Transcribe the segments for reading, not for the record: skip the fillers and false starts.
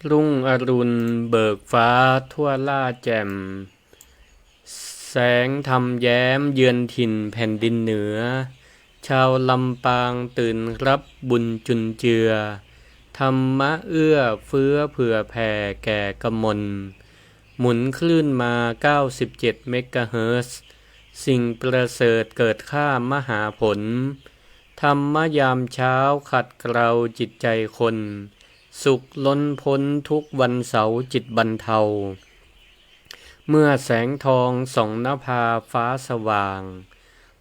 รุ่งอรุณเบิกฟ้าทั่วล่าแจ่มแสงธรรมแย้มเยือนถิ่นแผ่นดินเหนือชาวลำปางตื่นรับบุญจุนเจือธรรมะเอื้อเฟื้อเผื่อแผ่แก่กมลหมุนคลื่นมา97เมกะเฮิรตซ์สิ่งประเสริฐเกิดข้ามหาผลธรรมยามเช้าขัดเกลาจิตใจคนสุขล้นพ้นทุกวันเสาร์จิตบรรเทาเมื่อแสงทองส่องนภาฟ้าสว่าง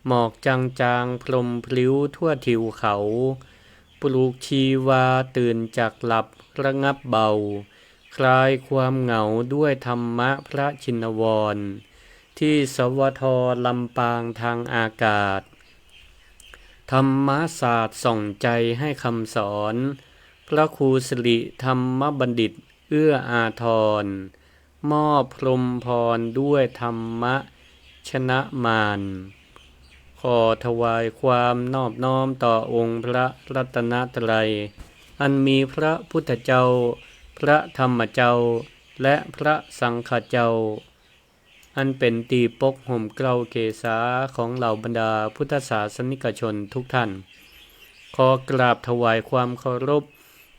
หมอกจางๆพรมพลิ้วทั่วทิวเขาปลูกชีวาตื่นจากหลับระงับเบาคลายความเหงาด้วยธรรมะพระชินวรที่สวทลำปางทางอากาศธรรมศาสตร์ส่องใจให้คำสอนพระครูสิริธรรมบัณฑิตเอื้ออาทรมอบพรหมพรด้วยธรรมะชนะมารขอถวายความนอบน้อมต่อองค์พระรัตนตรัยอันมีพระพุทธเจ้าพระธรรมเจ้าและพระสังฆเจ้าอันเป็นตีปกห่มเกล้าเกศาของเหล่าบรรดาพุทธศาสนิกชนทุกท่านขอกราบถวายความเคารพ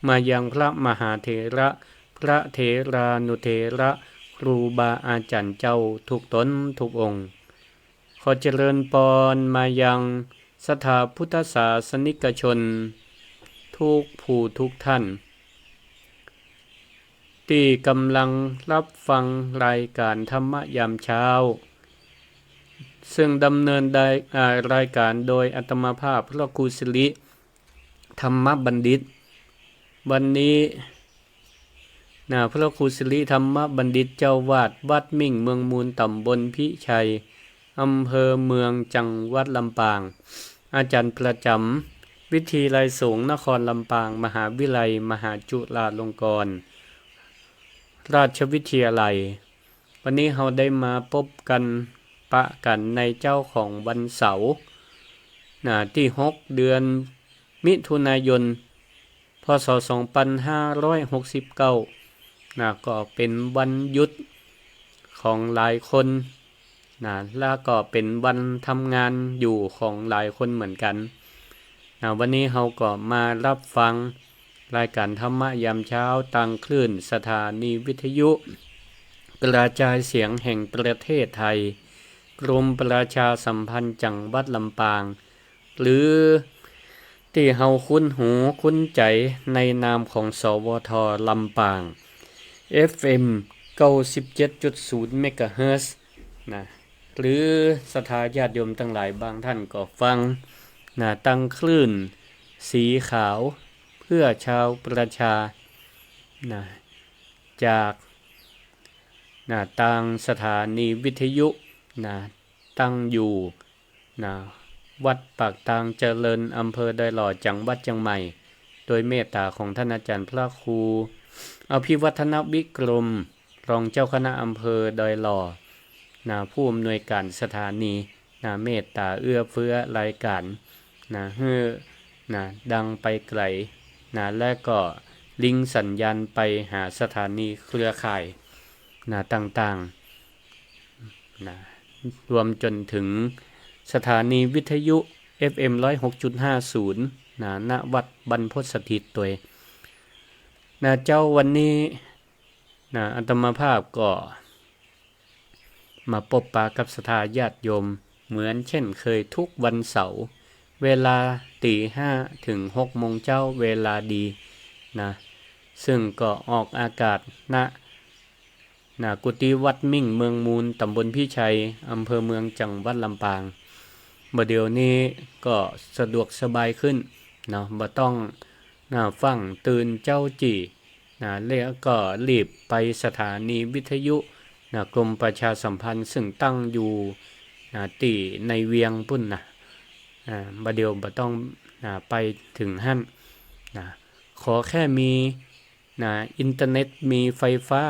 มายังพระมหาเถระพระเถรานุเถระครูบาอาจารย์เจ้าทุกตนทุกองค์ขอเจริญพรมายังสถาพุทธศาสนิกชนทุกผู้ทุกท่านที่กำลังรับฟังรายการธรรมยามเช้าซึ่งดำเนินรายการโดยอาตมาภาพพระครูสิริธรรมบัณฑิตวันนี้พระครูสิริธรรมบัณฑิตเจ้าวาดวัดมิ่งเมืองมูลตำบลพิชัยอำเภอเมืองจังหวัดลำปางอาจารย์ประจำวิทยาลัยสงฆ์นครลำปางมหาวิทยาลัยมหาจุฬาลงกรณราชวิทยาลัยวันนี้เราได้มาพบกันปะกันในเจ้าของวันเสาร์ที่6เดือนมิถุนายนพศ2569ก็เป็นวันหยุดของหลายคนแล้วก็เป็นวันทำงานอยู่ของหลายคนเหมือนกันวันนี้เราก็มารับฟังรายการธรรมะยามเช้าตั้งคลื่นสถานีวิทยุกระจายเสียงแห่งประเทศไทยกรมประชาสัมพันธ์จังหวัดลำปางหรือที่เฮาคุ้นหูคุ้นใจในนามของสวทลำปาง FM 97.0 เมกะเฮิรตซ์หรือสถาญาติโยมทั้งหลายบางท่านก็ฟังตั้งคลื่นสีขาวเพื่อชาวประชาจากต่างสถานีวิทยุตั้งอยู่วัดปากตางเจริญอำเภอดอยหล่อจังหวัดเชียงใหม่โดยเมตตาของท่านอาจารย์พระครูอภิวัฒนวิกรมรองเจ้าคณะอำเภอดอยหล่อผู้อำนวยการสถานีเมตตาเอื้อเฟื้อรายการให้ดังไปไกลและก็ลิงก์สัญญาณไปหาสถานีเครือข่ายต่างๆรวมจนถึงสถานีวิทยุ FM 106.50ณวัดบรรพตสถิตตัวเจ้าวันนี้อาตมาภาพก็มาพบปะกับศรัทธาญาติโยมเหมือนเช่นเคยทุกวันเสาร์เวลา 5:00 ถึง 6:00 นเจ้าเวลาดีซึ่งก็ออกอากาศกุฏิวัดมิ่งเมืองมูลตำบลพิชัยอำเภอเมืองจังหวัดลำปางเดี๋ยวนี้ก็สะดวกสบายขึ้นบ่ต้องฟังตื่นเจ้าจีแล้วก็รีบไปสถานีวิทยุกรมประชาสัมพันธ์ซึ่งตั้งอยู่ที่ในเวียงปุ่นเดี๋ยวบ่ต้องไปถึงหั่นขอแค่มีอินเทอร์เน็ตมีไฟฟ้า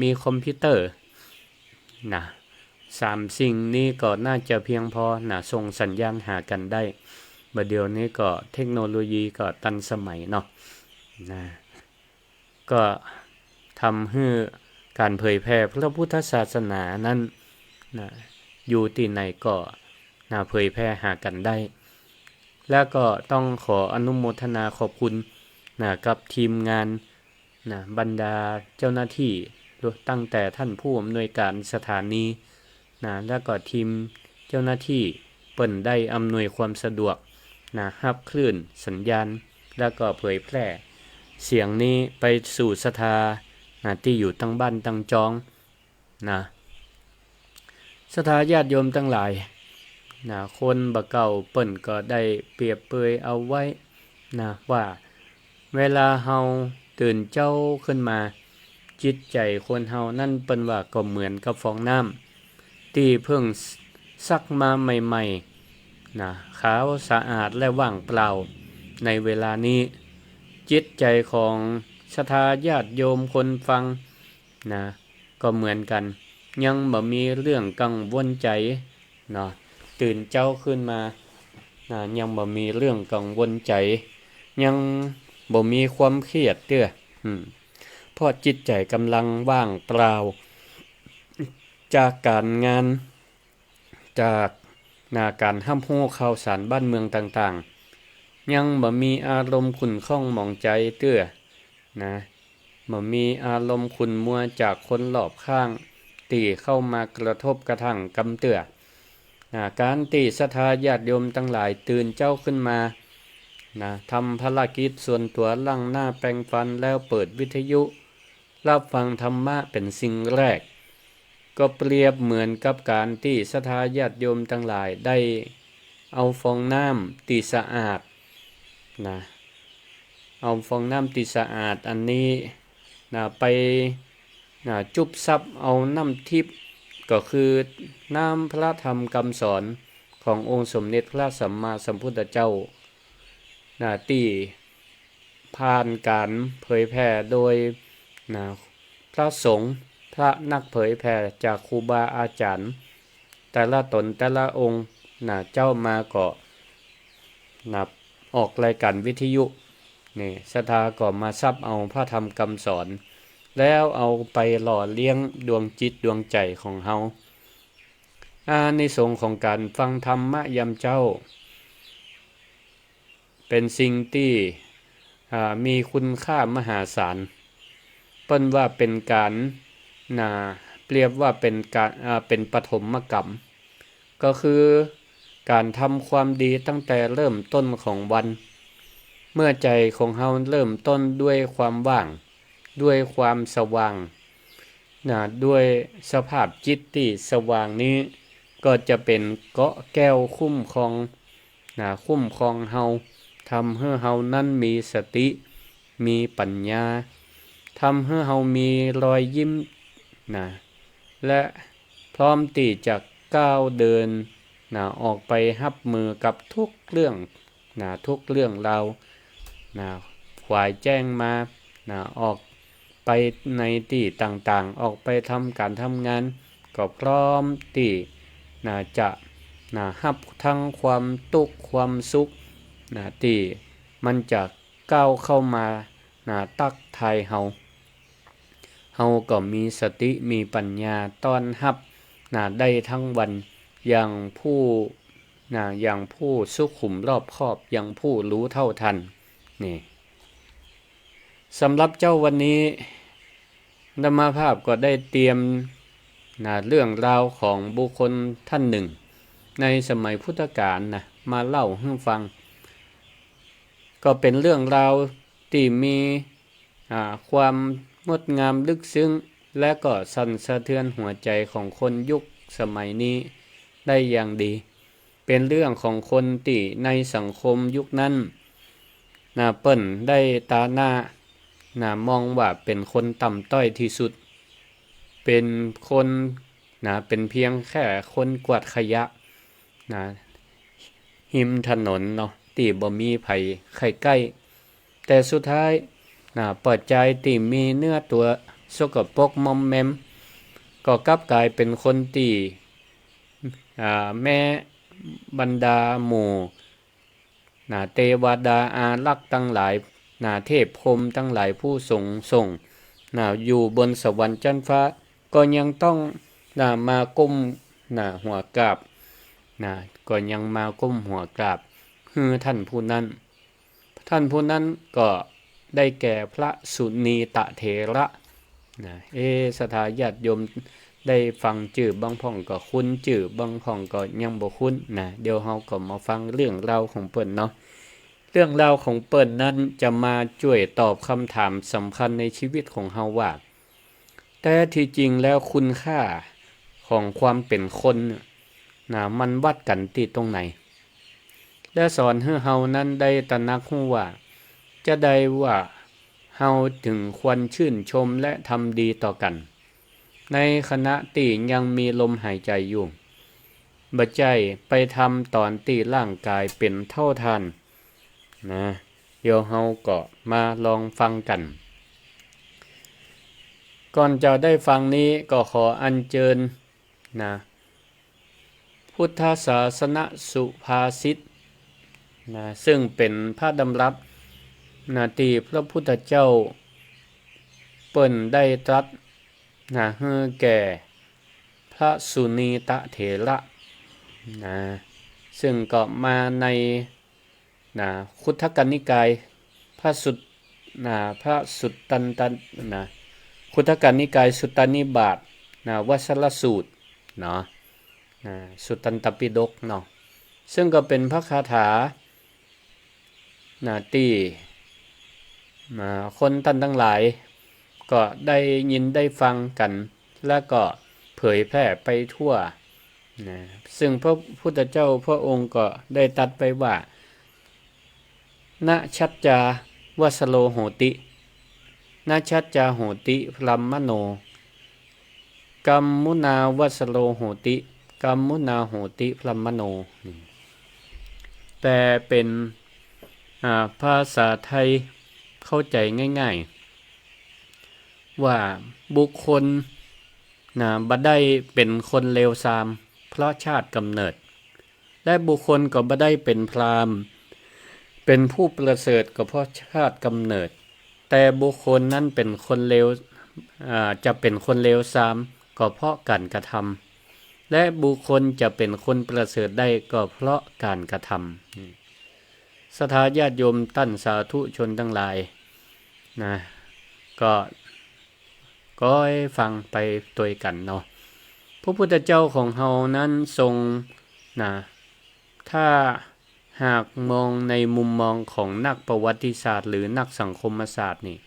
มีคอมพิวเตอร์3สิ่งนี้ก็น่าจะเพียงพอส่งสัญญาณหากันได้เดี๋ยวนี้ก็เทคโนโลยีก็ทันสมัยเนาะ ก็ทำให้การเผยแพร่พระพุทธศาสนานั้นนะอยู่ที่ไหนก็เผยแพร่หากันได้แล้วก็ต้องขออนุโมทนาขอบคุณกับทีมงานบรรดาเจ้าหน้าที่ตั้งแต่ท่านผู้อำนวยการสถานีแล้วก็ทีมเจ้าหน้าที่เปิ่นได้อำนวยความสะดวกรับคลื่นสัญญาณแล้วก็เผยแพร่เสียงนี้ไปสู่สถาที่อยู่ตั้งบ้านตั้งจองสถาญาติโยมทั้งหลายคนบ่เก่าเปิ่นก็ได้เปรียบเปยเอาไว้ว่าเวลาเฮาตื่นเจ้าขึ้นมาจิตใจคนเฮานั่นเปิ่นว่าก็เหมือนกับฟองน้ำที่เพิ่งซักมาใหม่ๆขาวสะอาดและว่างเปล่าในเวลานี้จิตใจของศรัทธาญาติโยมคนฟังก็เหมือนกันยังบ่มีเรื่องกังวลใจตื่นเจ้าขึ้นมายังบ่มีเรื่องกังวลใจยังบ่มีความเครียดเพราะจิตใจกำลังว่างเปล่าจากการงานจากการห้ำโห้ข่าวสารบ้านเมืองต่างๆยังบ่มีอารมณ์ขุ่นข้องหมองใจบ่มีอารมณ์ขุ่นมัวจากคนรอบข้างที่เข้ามากระทบกระทั่งกำเตื้อการที่ศรัทธาญาติโยมทั้งหลายตื่นเจ้าขึ้นมาทำภารกิจส่วนตัวล้างหน้าแปรงฟันแล้วเปิดวิทยุรับฟังธรรมะเป็นสิ่งแรกก็เปรียบเหมือนกับการที่ศรัทธาญาติโยมทั้งหลายได้เอาฟองน้ำที่สะอาดเอาฟองน้ำที่สะอาดอันนี้ไปจุบซับเอาน้ำทิพย์ก็คือน้ำพระธรรมคำสอนขององค์สมเด็จพระสัมมาสัมพุทธเจ้าที่ผ่านการเผยแผ่โดยพระสงฆ์พระนักเผยแผ่จากครูบาอาจารย์แต่ละตนแต่ละองค์เจ้ามาก็ออกรายการวิทยุศรัทธาก็มาซับเอาพระธรรมคำสอนแล้วเอาไปหล่อเลี้ยงดวงจิตดวงใจของเฮาในสงของการฟังธรรมะยามเจ้าเป็นสิ่งที่มีคุณค่ามหาศาลเปิ้นว่าเป็นการเปรียบว่าเป็นการเป็นปฐมกรรมก็คือการทำความดีตั้งแต่เริ่มต้นของวันเมื่อใจของเฮาเริ่มต้นด้วยความว่างด้วยความสว่างด้วยสภาพจิตที่สว่างนี้ก็จะเป็นเกาะแก้วคุ้มครองคุ้มครองเฮาทำให้เฮานั้นมีสติมีปัญญาทำให้เฮามีรอยยิ้มและพร้อมที่จะก้าวเดินออกไปรับมือกับทุกเรื่องทุกเรื่องราวฝ่ายแจ้งมาออกไปในที่ต่างๆออกไปทำการทำงานก็พร้อมที่จะรับทั้งความทุกข์ความสุขที่มันจะก้าวเข้ามาตักทายเฮาก็มีสติมีปัญญาต้อนรับได้ทั้งวันอย่างผู้สุขุมรอบคอบอย่างผู้รู้เท่าทันสำหรับเจ้าวันนี้ธรรมภาพก็ได้เตรียมเรื่องราวของบุคคลท่านหนึ่งในสมัยพุทธกาลมาเล่าให้ฟังก็เป็นเรื่องราวที่มีความงดงามลึกซึ้งและก็สั่นสะเทือนหัวใจของคนยุคสมัยนี้ได้อย่างดีเป็นเรื่องของคนที่ในสังคมยุคนั้นเปิ้นได้ตาหน้ามองว่าเป็นคนต่ำต้อยที่สุดเป็นคนเป็นเพียงแค่คนกวาดขยะหิมถนนที่บ่มีไผใกล้แต่สุดท้ายเปิดใจที่มีเนื้อตัวสกปรกมอมแมมก็กลับกลายเป็นคนที่แม่บรรดาหมู่เทวดาอารักษ์ทั้งหลายเทพพรหมทั้งหลายผู้ส่ง อยู่บนสวรรค์ชั้นฟ้าก็ยังต้องมาก้มหัวกราบก็ยังมาก้มหัวกราบท่านผู้นั้นก็ได้แก่พระสุนีตเถระศรัทธาญาติโยมได้ฟังจื่อบางพ่องก็คุ้นจื่อบางพ่องก็ยังบ่คุ้นเดี๋ยวเราก็มาฟังเรื่องราวของเปิ้นเนาะเรื่องราวของเปิ้นนั้นจะมาช่วยตอบคำถามสำคัญในชีวิตของเฮาว่าแต่ที่จริงแล้วคุณค่าของความเป็นคนมันวัดกันที่ตรงไหนและสอนให้เฮานั้นได้ตระหนักรู้ว่าจะได้ว่าเฮาถึงควรชื่นชมและทำดีต่อกันในขณะที่ยังมีลมหายใจอยู่บ่ใจไปทำตอนที่ร่างกายเป็นเท่าทานเดี๋ยวเฮาก็มาลองฟังกันก่อนจะได้ฟังนี้ก็ขออัญเชิญพุทธศาสนสุภาษิตซึ่งเป็นพระดำรับที่พระพุทธเจ้าเปิ้นได้ตรัสให้แก่พระสุนีตเถระซึ่งก็มาในคุถกนิกายพระสุตตันตคุถกนิกายสุตตนิบาตวัสรสูตรสุตตันตปิฎกเนาะซึ่งก็เป็นพระคาถาที่คนท่านทั้งหลายก็ได้ยินได้ฟังกันแล้วก็เผยแพร่ไปทั่วซึ่งพระพุทธเจ้าพระองค์ก็ได้ตรัสไปว่านะชัจจาวสโลโหตินะชัจจาโหติพลัมมโนกัมมุนาวสโลโหติกัมมุนาโหติพลัมมโนแปลเป็นภาษาไทยเข้าใจง่ายๆว่าบุคคลบ่ได้เป็นคนเลวทรามเพราะชาติกำเนิดและบุคคลก็บ่ได้เป็นพราหมณ์เป็นผู้ประเสริฐก็เพราะชาติกำเนิดแต่บุคคลนั้นเป็นคนเลวจะเป็นคนเลวทรามก็เพราะการกระทำและบุคคลจะเป็นคนประเสริฐได้ก็เพราะการกระทำศรัทธาญาติโยมท่านสาธุชนทั้งหลายก็ให้ฟังไปตัวกันเนาะพระพุทธเจ้าของเฮานั้นทรงถ้าหากมองในมุมมองของนักประวัติศาสตร์หรือนักสังคมศาสตร์นี่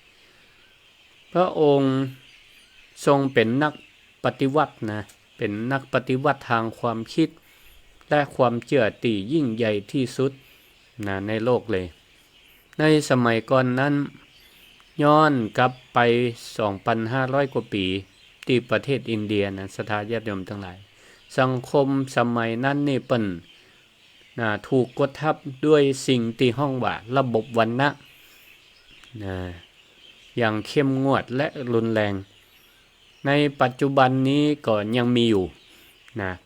พระองค์ทรงเป็นนักปฏิวัติเป็นนักปฏิวัติทางความคิดและความเชื่อที่ยิ่งใหญ่ที่สุดในโลกเลยในสมัยก่อนนั้นย้อนกลับไป 2,500 กว่าปีที่ประเทศอินเดียศรัทธาญาติโยมทั้งหลายสังคมสมัยนั้นนี่เปิ้นถูกกดทับด้วยสิ่งที่ห้องว่าระบบวรรณะอย่างเข้มงวดและรุนแรงในปัจจุบันนี้ก็ยังมีอยู่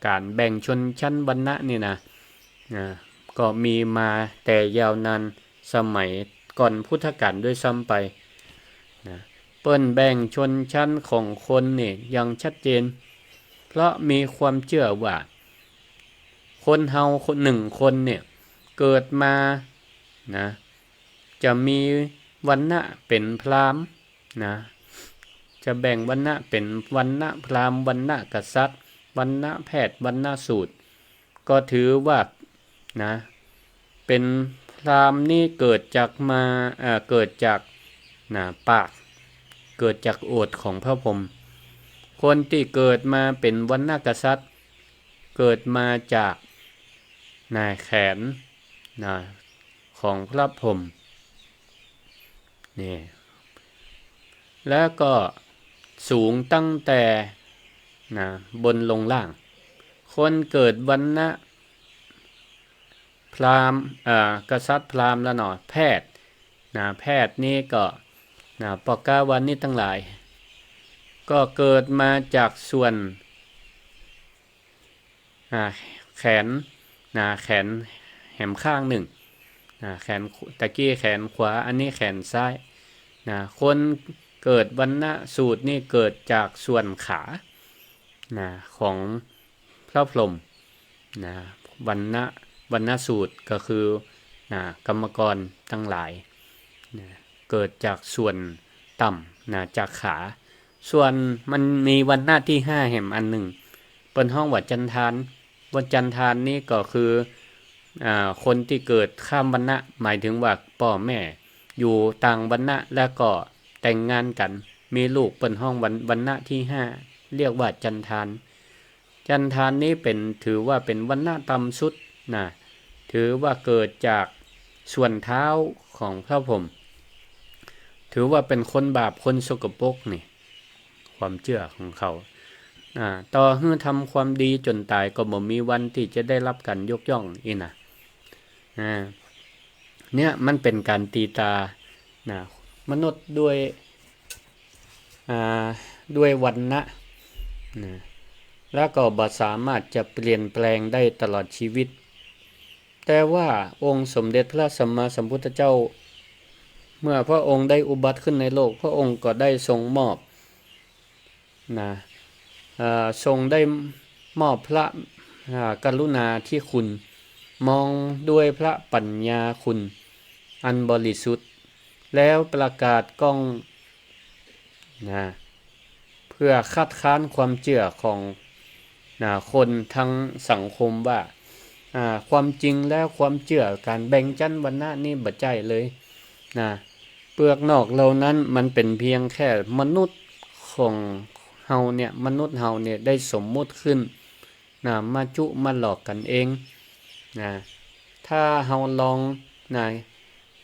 การแบ่งชนชั้นวรรณะนี่ก็มีมาแต่ยาวนานสมัยก่อนพุทธกาลด้วยซ้ำไปเปิ้นแบ่งชนชั้นของคนนี่ยังชัดเจนเพราะมีความเชื่อว่าคนเฮาคนหนึ่งคนเนี่ยเกิดมาจะมีวรรณะเป็นพราหมณ์จะแบ่งวรรณะเป็นวรรณะพราหมณ์วรรณะกษัตริย์วรรณะแพทย์วรรณะสูตรก็ถือว่าเป็นพราหมณ์นี่เกิดจากปากเกิดจากโอษฐ์ของพระพรหมคนที่เกิดมาเป็นวรรณะกษัตริย์เกิดมาจากแขนของพระพรหมนี่แล้วก็สูงตั้งแต่บนลงล่างคนเกิดวรรณะพราหมณ์กษัตริย์พราหมณ์แล้วแพทย์แพทย์นี่ก็ปกาวันนี่ทั้งหลายก็เกิดมาจากส่วนแขนแขนแหมข้างหนึ่งแขนตะกี้แขนขวาอันนี้แขนซ้ายคน เกิดวรรณสูตรนี่เกิดจากส่วนขานะของพระพรหมนะวรรณสูตรก็คือนะกรรมกรทั้งหลายนะเกิดจากส่วนต่ำนะจากขา ส่วนมันมีวรรณะที่5แห่งอันหนึ่งเป็นห้องวัดจันทานวัดจันทานนี่ก็คือคนที่เกิดข้ามวรรณะหมายถึงว่าพ่อแม่อยู่ต่างวรรณะแล้วก็แต่งงานกันมีลูกเป็นห้องวรรณะที่5เรียกว่าจันทานจันทานนี้เป็นถือว่าเป็นวรรณะต่ำสุดนะถือว่าเกิดจากส่วนเท้าของพระพรหมถือว่าเป็นคนบาปคนสกปรกนี่ความเชื่อของเขาต่อให้ทำความดีจนตายก็บ่มีวันที่จะได้รับการยกย่องอีนะเนี่ยมันเป็นการตีตามนุษย์ด้วยวรรณะแล้วก็บ่สามารถจะเปลี่ยนแปลงได้ตลอดชีวิตแต่ว่าองค์สมเด็จพระสัมมาสัมพุทธเจ้าเมื่อพระองค์ได้อุบัติขึ้นในโลกพระองค์ก็ได้ทรงมอบทรงได้มอบพระกรุณาที่คุณมองด้วยพระปัญญาคุณอันบริสุทธิ์แล้วประกาศก้องเพื่อคัดค้านความเชื่อของคนทั้งสังคมว่าความจริงแล้วความเชื่อการแบ่งชั้นวรรณะนี่บ่ใช่เลยเปลือกนอกเหล่านั้นมันเป็นเพียงแค่มนุษย์ของเฮาเนี่ยมนุษย์เฮาเนี่ยได้สมมุติขึ้นมาจุมาหลอกกันเองถ้าเฮาลอง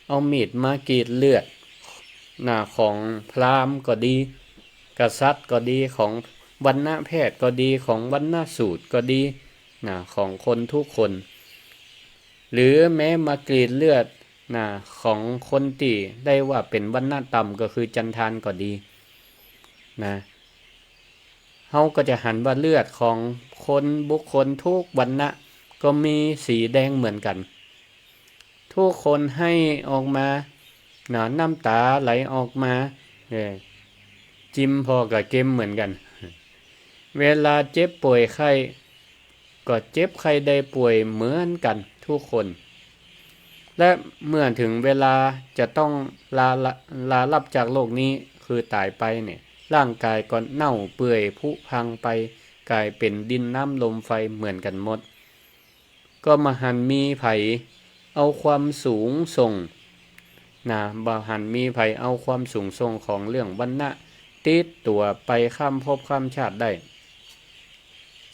เอามีดมากรีดเลือดของพราหมณ์ก็ดีกษัตริย์ก็ดีของวรรณแพทย์ก็ดีของวรรณสูตรก็ดีของคนทุกคนหรือแม้มากรีดเลือดของคนที่ได้ว่าเป็นวรรณะต่ำก็คือจันทานก็ดีเฮาก็จะหันว่าเลือดของคนบุคคลทุกวรรณะก็มีสีแดงเหมือนกันทุกคนให้ออกมาน้ำตาไหลออกมาจิ้มพอกับเกมเหมือนกันเวลาเจ็บป่วยไข้ก็เจ็บไข้ได้ป่วยเหมือนกันทุกคนและเมื่อถึงเวลาจะต้องลาลับจากโลกนี้คือตายไปเนี่ยร่างกายก็เน่าเปื่อยผุพังไปกลายเป็นดินน้ำลมไฟเหมือนกันหมดก็มหันมีไผเอาความสูงส่งบ่หันมีไผเอาความสูงส่งของเรื่องวรรณะติดตัวไปข้ามภพข้ามชาติได้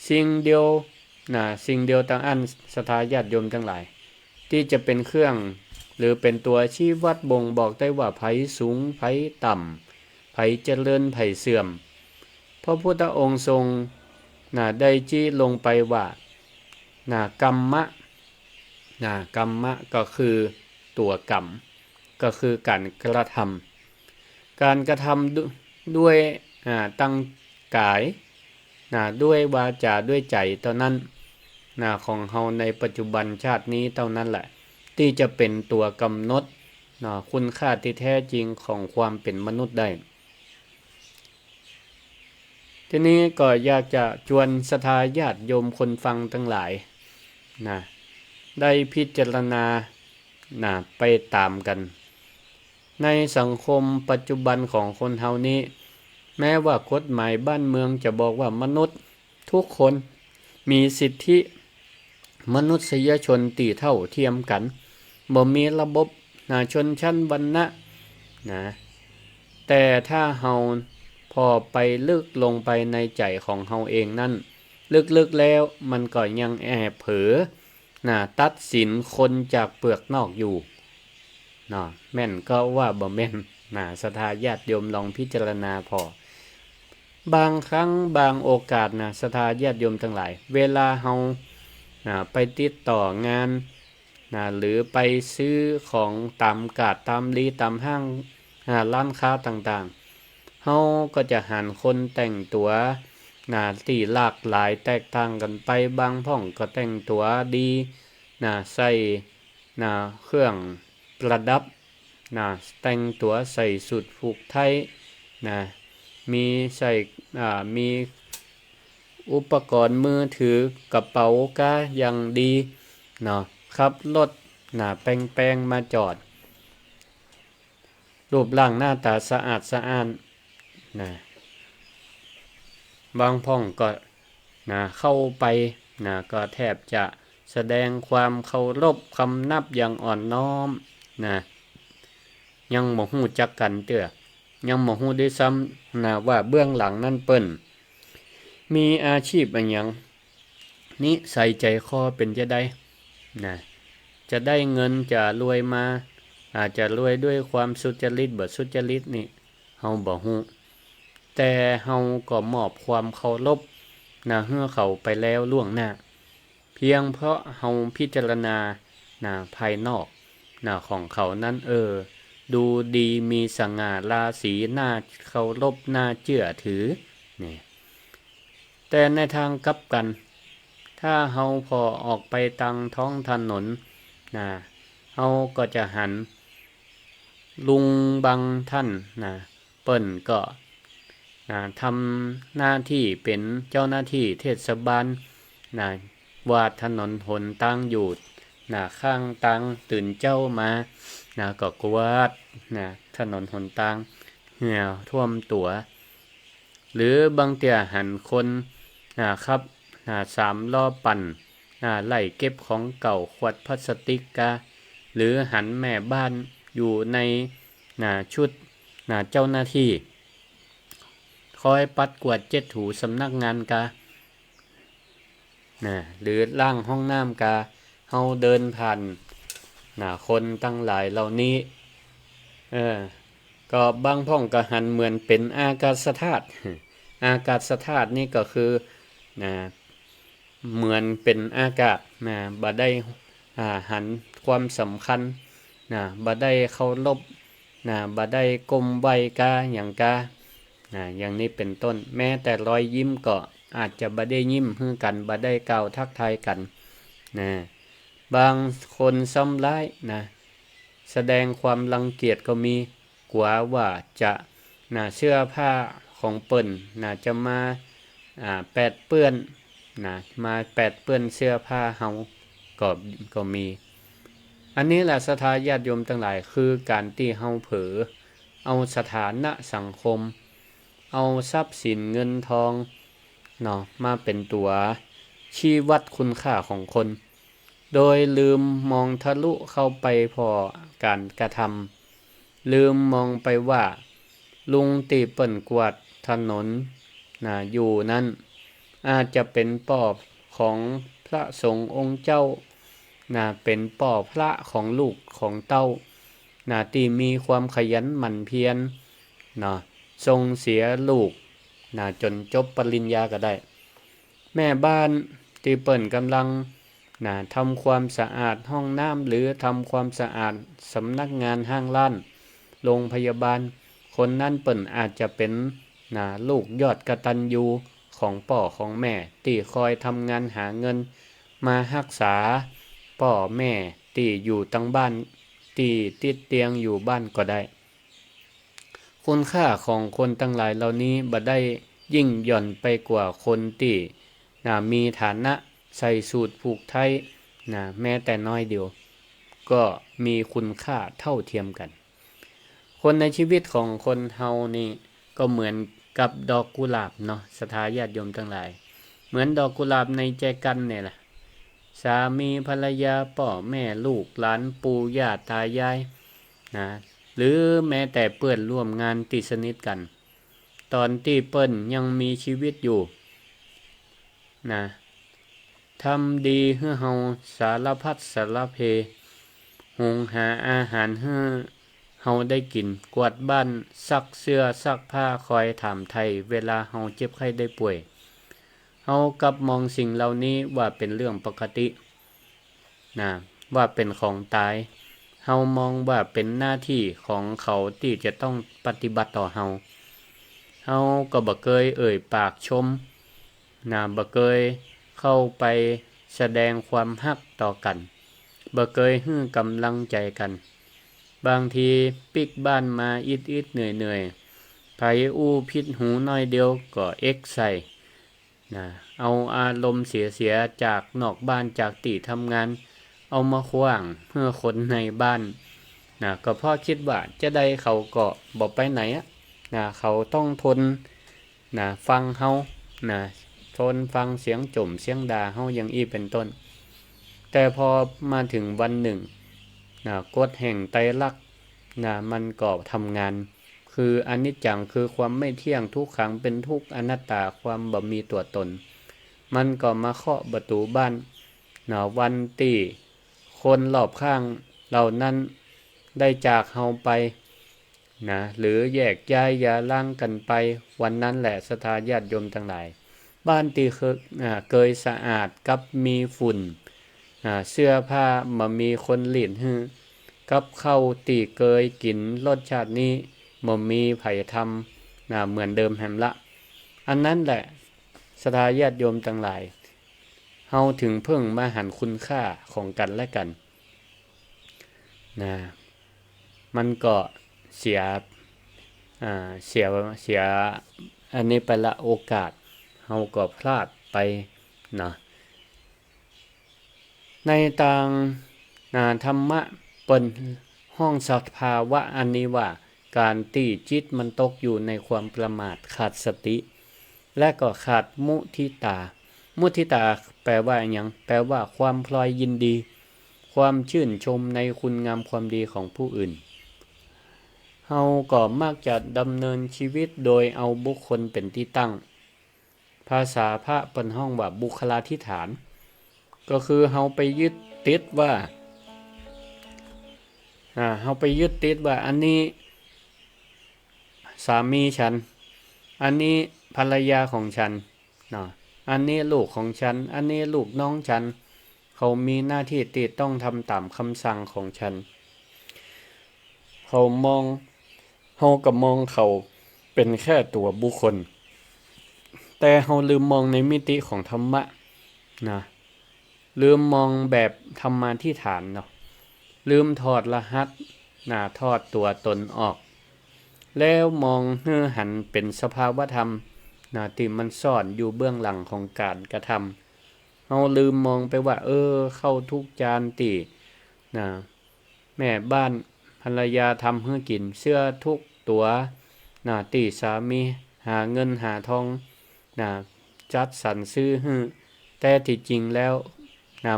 สิ่งเดียวต่างอันศรัทธาญาติโยมทั้งหลายที่จะเป็นเครื่องหรือเป็นตัวชี้วัดบ่งบอกได้ว่าไผสูงไผต่ำไผเจริญไผเสื่อมพระพุทธองค์ทรงได้จี้ลงไปว่ากรรมะก็คือตัวกรรมก็คือการกระทำด้วยตั้งกายด้วยวาจาด้วยใจเท่านั้นของเฮาในปัจจุบันชาตินี้เท่านั้นแหละที่จะเป็นตัวกำหนดคุณค่าที่แท้จริงของความเป็นมนุษย์ได้ทีนี้ก็อยากจะชวนศรัทธาญาติโยมคนฟังทั้งหลายได้พิจารณาไปตามกันในสังคมปัจจุบันของคนเฮานี้แม้ว่ากฎหมายบ้านเมืองจะบอกว่ามนุษย์ทุกคนมีสิทธิมนุษยชนตีเท่าเทียมกันบ่มีระบบชนชั้นวรรณะแต่ถ้าเฮาพอไปลึกลงไปในใจของเฮาเองนั่นลึกๆแล้วมันก็ยังแอบเผลอตัดสินคนจากเปลือกนอกอยู่แม่นก็ว่าบ่แม่นศรัทธาญาติโยมลองพิจารณาพอบางครั้งบางโอกาสศรัทธาญาติโยมทั้งหลายเวลาเฮาไปติดต่องานหรือไปซื้อของตามกาดตามรีตามห้างร้านค้าต่างๆเฮาก็จะหันคนแต่งตัวที่หลากหลายแตกต่างกันไปบางพ่องก็แต่งตัวดีใส่เครื่องประดับแต่งตัวใส่สุดผูกไทย นะมีใส่มีอุปกรณ์มือถือกระเป๋าก็ยังดีเนาะขับรถแป้งมาจอดรูปร่างหน้าตาสะอาดสะอ้านนะบางพ่องก็เข้าไปก็แทบจะแสดงความเคารพคำนับอย่างอ่อนน้อมยังบ่ฮู้จักกันเตื้อยังบ่ฮู้ด้วยซ้ำว่าเบื้องหลังนั่นเปิ้นมีอาชีพอันหยังนิสัยใจคอเป็นจะได้จะได้เงินจะรวยมาอาจจะรวยด้วยความสุจริตบ่สุจริตนี่เฮาบ่ฮู้แต่เฮาก็มอบความเคารพเฮือเขาไปแล้วล่วงหน้าเพียงเพราะเฮาพิจารณาภายนอกของเขานั้นดูดีมีสง่าราศีน่าเคารพน่าเชื่อถือนี่แต่ในทางกลับกันถ้าเฮาพอออกไปทางท้องถนนเฮาก็จะหันลุงบางท่านเปิ้นก็ทำหน้าที่เป็นเจ้าหน้าที่เทศบาลวาดถนนหนตั้งอยู่ข้างตังตื่นเจ้ามาก็กวาดถนนหนทางเหี่ยวท่วมตัวหรือบางเตี่ยหันคนครับ3 ล้อปั่นไล่เก็บของเก่าขวดพลาสติกหรือหันแม่บ้านอยู่ในชุดเจ้าหน้าที่คอยปัดกวาดเจ็ดถูสำนักงานหรือล่างห้องน้ำเฮาเดินผ่านคนตั้งหลายเหล่านี้ก็บางพ่องก็หันเหมือนเป็นอากาศธาตุอากาศธาตุนี่ก็คือเหมือนเป็นอากาศบ่ได้หันความสำคัญบ่ได้เคารพบ่ได้ก้มไหว้อย่างอย่างนี้เป็นต้นแม้แต่รอยยิ้มก็อาจจะบ่ได้ยิ้มให้กันบ่ได้กล่าวทักทายกันบางคนซ้ำร้ายแสดงความรังเกียจก็มีกว่าว่าจะเสื้อผ้าของเปิ้นจะมาแปดเปื้อนมาแปดเปื้อนเสื้อผ้าเฮาก็มีอันนี้แหละศรัทธาญาติโยมทั้งหลายคือการที่เฮาเผลอเอาสถานะสังคมเอาทรัพย์สินเงินทองมาเป็นตัวชี้วัดคุณค่าของคนโดยลืมมองทะลุเข้าไปพอการกระทำลืมมองไปว่าลุงตีเปิ่นกวาดถนนอยู่นั้นอาจจะเป็นปอบของพระสงฆ์องค์เจ้าเป็นปอบพระของลูกของเต้าที่มีความขยันหมั่นเพียรทรงเสียลูกจนจบปริญญาก็ได้แม่บ้านที่เปิ่นกำลังทำความสะอาดห้องน้ำหรือทำความสะอาดสำนักงานห้างร้านโรงพยาบาลคนนั้นเปิ่นอาจจะเป็นลูกยอดกตัญญูของพ่อของแม่ที่คอยทำงานหาเงินมารักษาพ่อแม่ที่อยู่ตั้งบ้านที่ติดเตียงอยู่บ้านก็ได้คุณค่าของคนทั้งหลายเหล่านี้บ่ได้ยิ่งหย่อนไปกว่าคนที่มีฐานะใส่สูทผูกไทยแม้แต่น้อยเดียวก็มีคุณค่าเท่าเทียมกันคนในชีวิตของคนเฮานี่ก็เหมือนกับดอกกุหลาบศรัทธาญาติโยมทั้งหลายเหมือนดอกกุหลาบในใจกันเนี่ยล่ะสามีภรรยาพ่อแม่ลูกหลานปู่ย่าตายายหรือแม้แต่เพื่อนร่วมงานติดสนิทกันตอนที่เปิ้นยังมีชีวิตอยู่ทำดีให้เฮาสารพัดสารเพหุงหาอาหารให้เฮาได้กินกวาดบ้านซักเสื้อซักผ้าคอยถามไทยเวลาเฮาเจ็บไข้ได้ป่วยเฮากลับมองสิ่งเหล่านี้ว่าเป็นเรื่องปกติว่าเป็นของตายเฮามองว่าเป็นหน้าที่ของเขาที่จะต้องปฏิบัติต่อเฮาก็บ่เคยเอ่ยปากชมบ่เคยเข้าไปแสดงความฮักต่อกันบ่เคยให้กำลังใจกันบางทีปิกบ้านมาอิดๆเหนื่อย ไผอู้ผิดหูน้อยเดียวก็เอ็กใส่นะเอาอารมณ์เสียจากนอกบ้านจากที่ทำงานเอามาขว้างเพื่อคนในบ้านนะก็เพราะคิดว่าจะได้เขาก็บ่ไปไหนนะเขาต้องทนนะฟังเฮานะทนฟังเสียงจมเสียงด่าเฮาอย่างอี้เป็นต้นแต่พอมาถึงวันหนึ่งนะกฎแห่งไตรลักษณ์นะมันก็ทำงานคืออนิจจังคือความไม่เที่ยงทุกขังเป็นทุกข์อนัตตาความบ่มีตัวตนมันก็มาเคาะประตูบ้านนะวันที่คนรอบข้างเหล่านั้นได้จากเฮาไปนะหรือแยกย้ายอย่าล้างกันไปวันนั้นแหละศรัทธาญาติโยมทั้งหลายบ้านที่เคยสะอาดกับมีฝุ่นเสื้อผ้ามามีคนหลีนหื้อกับข้าวตีเคยกินรสชาตินี้บ่มีไผทำเหมือนเดิมแฮมละอันนั้นแหละศรัทธาญาติโยมทั้งหลายเฮาถึงเพิ่งมาหันคุณค่าของกันและกันนะมันก็เสียเสียอันนี้ไปละโอกาสเฮาก็พลาดไปนะในทางธรรมะเปิ้นห้องสภาวะอันนี้ว่าการที่จิตมันตกอยู่ในความประมาทขาดสติและก็ขาดมุทิตามุทิตาแปลว่าหยังแปลว่าความพลอยยินดีความชื่นชมในคุณงามความดีของผู้อื่นเฮาก็มักจะดำเนินชีวิตโดยเอาบุคคลเป็นที่ตั้งภาษาพระเปิ้นห้องว่าบุคลาธิฐานก็คือเฮาไปยึดติดว่าเฮาไปยึดติดว่าอันนี้สามีฉันอันนี้ภรรยาของฉันอันนี้ลูกของฉันอันนี้ลูกน้องฉันเขามีหน้าที่ที่ต้องทำตามคำสั่งของฉันเฮาก็มองเขาเป็นแค่ตัวบุคคลแต่เฮาลืมมองในมิติของธรรมะนะลืมมองแบบธรรมาธิฐานเนาะลืมถอดรหัสถอดตัวตนออกแล้วมองเฮือหันเป็นสภาวธรรมที่มันซ่อนอยู่เบื้องหลังของการกระทำเฮาลืมมองไปว่าเข้าทุกจานติแม่บ้านภรรยาทำให้กินเสื้อทุกตัวติสามีหาเงินหาทองจัดสรรซื้อให้แต่ที่จริงแล้ว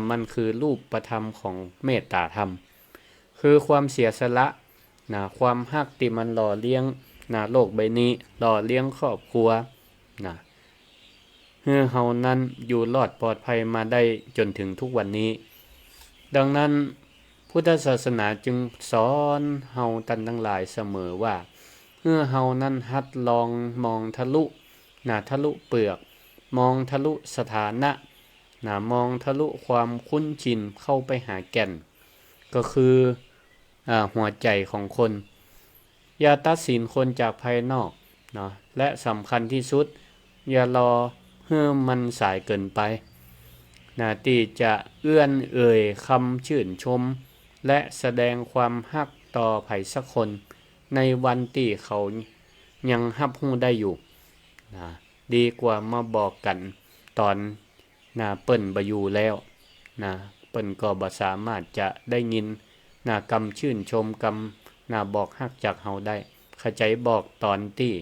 มันคือรูปธรรมของเมตตาธรรมคือความเสียสละความฮักที่มันหล่อเลี้ยงโลกใบนี้หล่อเลี้ยงครอบครัวให้เฮานั้นอยู่รอดปลอดภัยมาได้จนถึงทุกวันนี้ดังนั้นพุทธศาสนาจึงสอนเฮาท่านทั้งหลายเสมอว่าเมื่อเฮานั้นหัดลองมองทะลุทะลุเปลือกมองทะลุสถานะมองทะลุความคุ้นชินเข้าไปหาแก่นก็คือหัวใจของคนอย่าตัดสินคนจากภายนอกและสำคัญที่สุดอย่ารอให้มันสายเกินไปที่จะเอื้อนเอ่ยคำชื่นชมและแสดงความฮักต่อไผสักคนในวันที่เขายังรับรู้ได้อยู่ดีกว่ามาบอกกันตอนเปิ้นบ่อยู่แล้วเปิ้นก็บ่สามารถจะได้ยินคำชื่นชมคำบอกฮักจากเฮาได้เข้าใจบอกตอนที่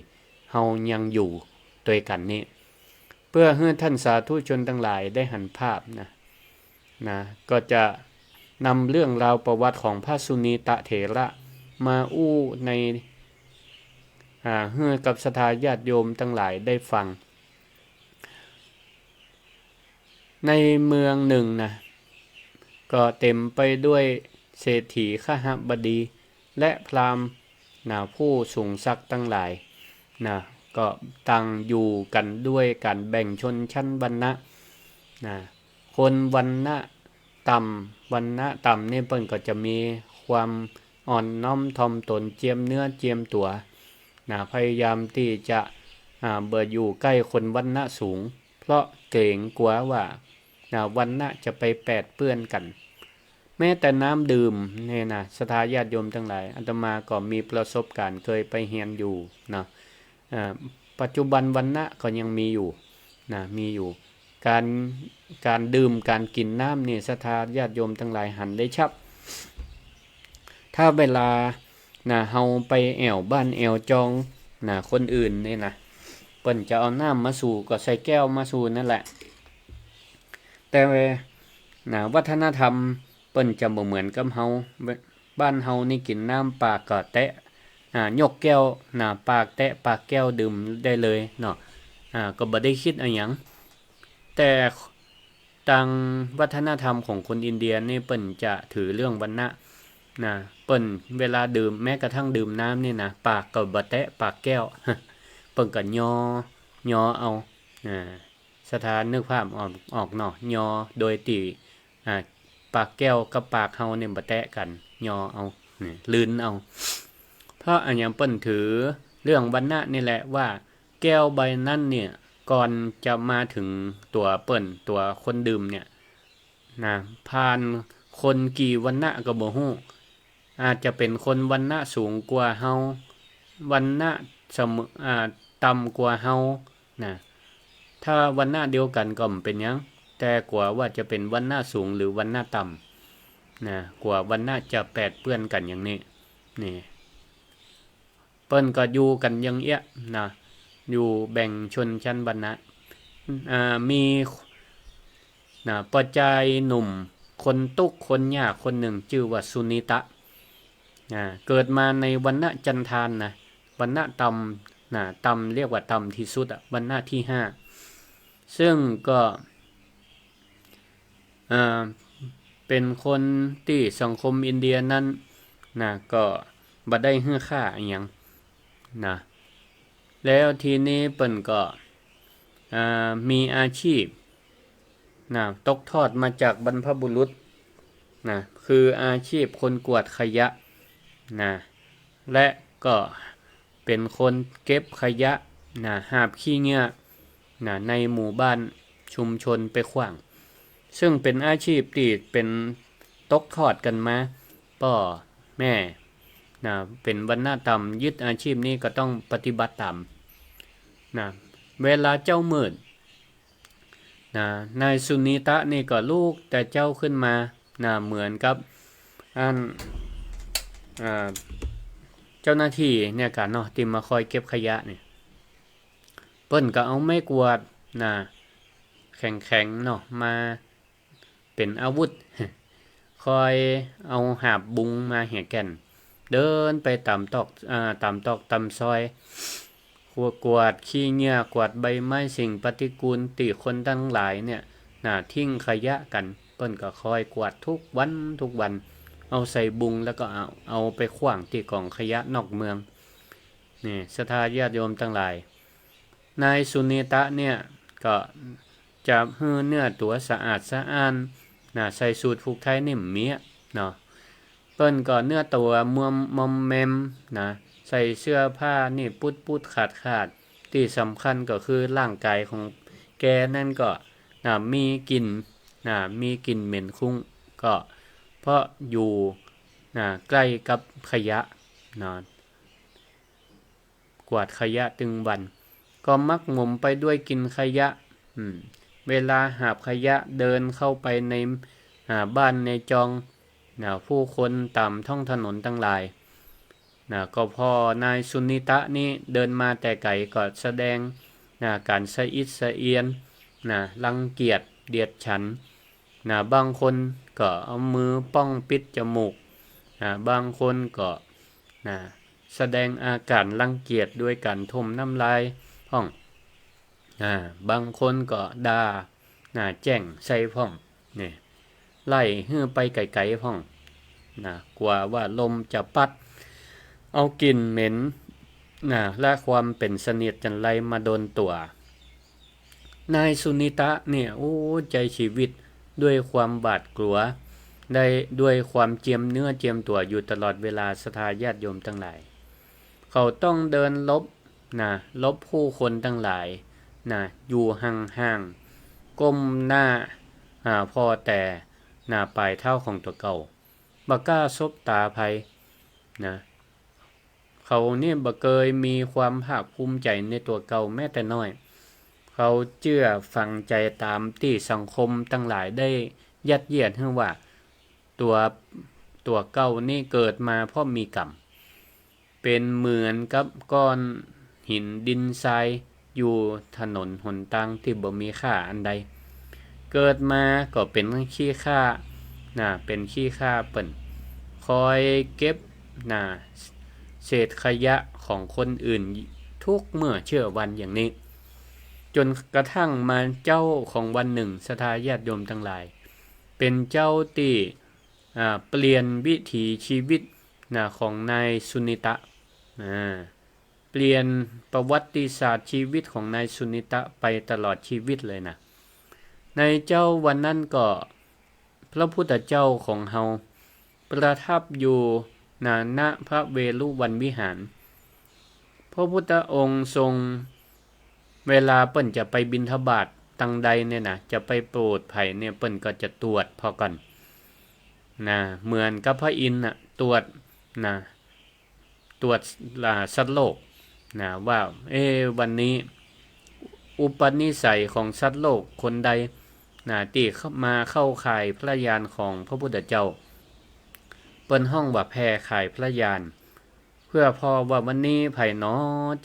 เฮายังอยู่ด้วยกันนี้เพื่อให้ท่านสาธุชนทั้งหลายได้หันภาพก็จะนำเรื่องราวประวัติของพระสุนีตเถระมาอู้ในให้กับศรัทธาญาติโยมทั้งหลายได้ฟังในเมืองหนึ่งก็เต็มไปด้วยเศรษฐีขหบดีและพราหมณ์ผู้สูงศักดิ์ทั้งหลายก็ตั้งอยู่กันด้วยการแบ่งชนชั้นวรรณะคนวรรณะต่ำนี่เพิ่นก็จะมีความอ่อนน้อมถ่อมตนเจียมเนื้อเจียมตัวพยายามที่จะเบื่ออยู่ใกล้คนวรรณะสูงเพราะเกรงกลัวว่าวรรณะจะไปแปดเปื้อนกันแม้แต่น้ำดื่มศรัทธาญาติโยมทั้งหลายอาตมาก็มีประสบการณ์เคยไปเรียนอยู่ อ่าปัจจุบันวรรณะก็ยังมีอยู่นะมีอยู่การการดื่มการกินน้ำนี่ศรัทธาญาติโยมทั้งหลายหันได้ชับถ้าเวลานะเฮาไปแอวบ้านแอวจองนะคนอื่นนี่นะเปิ้นจะเอาน้ำมาสู่ก็ใส่แก้วมาสู่นั่นแหละแต่นะวัฒนธรรมเปิ้นจะบ่เหมือนกับเฮาบ้านเฮานี่กินน้ำปากก็แตะยกแก้วปากแตะปากแก้วดื่มได้เลยเนาะก็บ่ได้คิดอะหยังแต่ทางวัฒนธรรมของคนอินเดียนี่เปิ้นจะถือเรื่องวรรณะนะเปิ้นเวลาดื่มแม้กระทั่งดื่มน้ำนี่นะปากก็บ่แตะปากแก้ว เปิ้นก็ย่อเอาสถานนึกภาพออกเนาะย่อโดยที่ปากแก้วกับปากเฮาเนี่ยบ่แตะกันย่อเอาลื่นเอาเพราะอันยังเปิ้นถือเรื่องวรรณะนี่แหละว่าแก้วใบนั้นเนี่ยก่อนจะมาถึงตัวเปิ้นตัวคนดื่มเนี่ยนะผ่านคนกี่วรรณะก็บ่ฮู้อาจจะเป็นคนวรรณะสูงกว่าเฮาวรรณะเสมอต่ำกว่าเฮานะถ้าวรรณะเดียวกันก็บ่เป็นหยังแต่กว่าว่าจะเป็นวรรณะสูงหรือวรรณะต่ำนะกว่าวรรณะจะแปดเปื้อนกันอย่างนี้นี่เปิ้นก็อยู่กันอย่างเอี้ยนะอยู่แบ่งชนชั้นวรรณะมีปัจจัยหนุ่มคนตุกคนยากคนหนึ่งชื่อว่าสุนิตะเกิดมาในวรรณะจันทานนะวรรณะต่ำต่ำเรียกว่าต่ำที่สุดวรรณะที่5ซึ่งก็เป็นคนที่สังคมอินเดียนั้นก็บ่ได้ให้ค่าอิหยังแล้วทีนี้เปิ้นก็มีอาชีพตกทอดมาจากบรรพบุรุษคืออาชีพคนกวาดขยะและก็เป็นคนเก็บขยะหาบขี้เหงื่อในหมู่บ้านชุมชนไปขว้างซึ่งเป็นอาชีพที่เป็นตกทอดกันมาพ่อแม่เป็นวรรณะต่ำยึดอาชีพนี้ก็ต้องปฏิบัติตามเวลาเจ้ามืดนายสุนิตะนี่ก็ลูกแต่เจ้าขึ้นมาเหมือนกับเจ้าหน้าที่เนี่ยกันเนาะที่มาคอยเก็บขยะเนี่ยเปิ้นก็เอาไม้กวาดแข็งๆเนาะมาเป็นอาวุธ คอยเอาหาบบุงมาเหี่ยแก่นเดินไปตามตอกตามซอยกวาดขี้เหงื่อกวาดใบไม้สิ่งปฏิกูลที่คนทั้งหลายเนี่ยทิ้งขยะกันเปิ้นก็คอยกวาดทุกวันเอาใส่บุงแล้วก็เอาไปขว้างที่กองขยะนอกเมืองนี่ศรัทธาญาติโยมทั้งหลายนายสุนิตะเนี่ยก็จะฮื้อเนื้อตัวสะอาดสะอ้านใส่สูทผูกไทยนิ่มเมียเนาะเปิ้นก็เนื้อตัวมอมแมมใส่เสื้อผ้านี่ปุดขาดที่สำคัญก็คือร่างกายของแกนั่นก็มีกลิ่นเหม็นคุ้งก็เพราะอยู่ใกล้กับขยะกวาดขยะตึงวันก็มักหมมไปด้วยกินขยะเวลาหาบขยะเดินเข้าไปในบ้านในจองผู้คนตามท้องถนนทั้งหลายก็พอนายสุนิตะนี่เดินมาแต่ไกลก็แสดงการสะอิดสะเอียนรังเกียจเดียดฉันบางคนก็เอามือป้องปิดจมูกบางคนก็แสดงอาการรังเกียจด้วยการถมน้ำลายพ่องบางคนก็ด่าแจ้งใส่พ่องนี่ไล่ฮื้อไปไกลๆพ่องกว่าว่าลมจะปัดเอากลิ่นเหม็นและความเป็นเสนียดจันไรมาโดนตัวนายสุนิตะเนี่ยโอ้ใจชีวิตด้วยความบาดกลัวได้ด้วยความเจียมเนื้อเจียมตัวอยู่ตลอดเวลาศรัทธาญาติโยมทั้งหลายเขาต้องเดินลบผู้คนทั้งหลายอยู่ห่างๆก้มหน้าพอแต่ปลายเท้าของตัวเก่าบ่กล้าซบตาภัย เขาเนี่ยบ่เคยมีความภาคภูมิใจในตัวเก่าแม้แต่น้อย เขาเชื่อฟังใจตามที่สังคมตั้งหลายได้ยัดเยียดให้ว่าตัวตัวเก่านี่เกิดมาเพราะมีกรรมเป็นเหมือนกับก้อนหินดินทรายอยู่ถนนหนทางที่บ่มีค่าอันใดเกิดมาก็เป็นขี้ค่าเป็นขี้ค่าเปิ่นคอยเก็บเศษขยะของคนอื่นทุกเมื่อเชื่อวันอย่างนี้จนกระทั่งมาเจ้าของวันหนึ่งศรัทธาญาติโยมทั้งหลายเป็นเจ้าที่เปลี่ยนวิถีชีวิตของนายสุนิตะเปลี่ยนประวัติศาสตร์ชีวิตของนายสุนิตะไปตลอดชีวิตเลยนะในเจ้าวันนั้นก็พระพุทธเจ้าของเฮาประทับอยู่ณพระเวฬุวันวิหารพระพุทธองค์ทรงเวลาเปิ้นจะไปบิณฑบาตตังใดเนี่ยนะจะไปโปรดไผเนี่ยเปิ้นก็จะตรวจพอก่อนเหมือนกับพระอินทร์ตรวจสัตว์โลกว่าวันนี้อุปนิสัยของสัตว์โลกคนใดที่มาเข้าข่ายพระญาณของพระพุทธเจ้าเปิ้นห้องว่าแพ้ข่ายพระญาณเพื่อพอว่าวันนี้ไผหนอ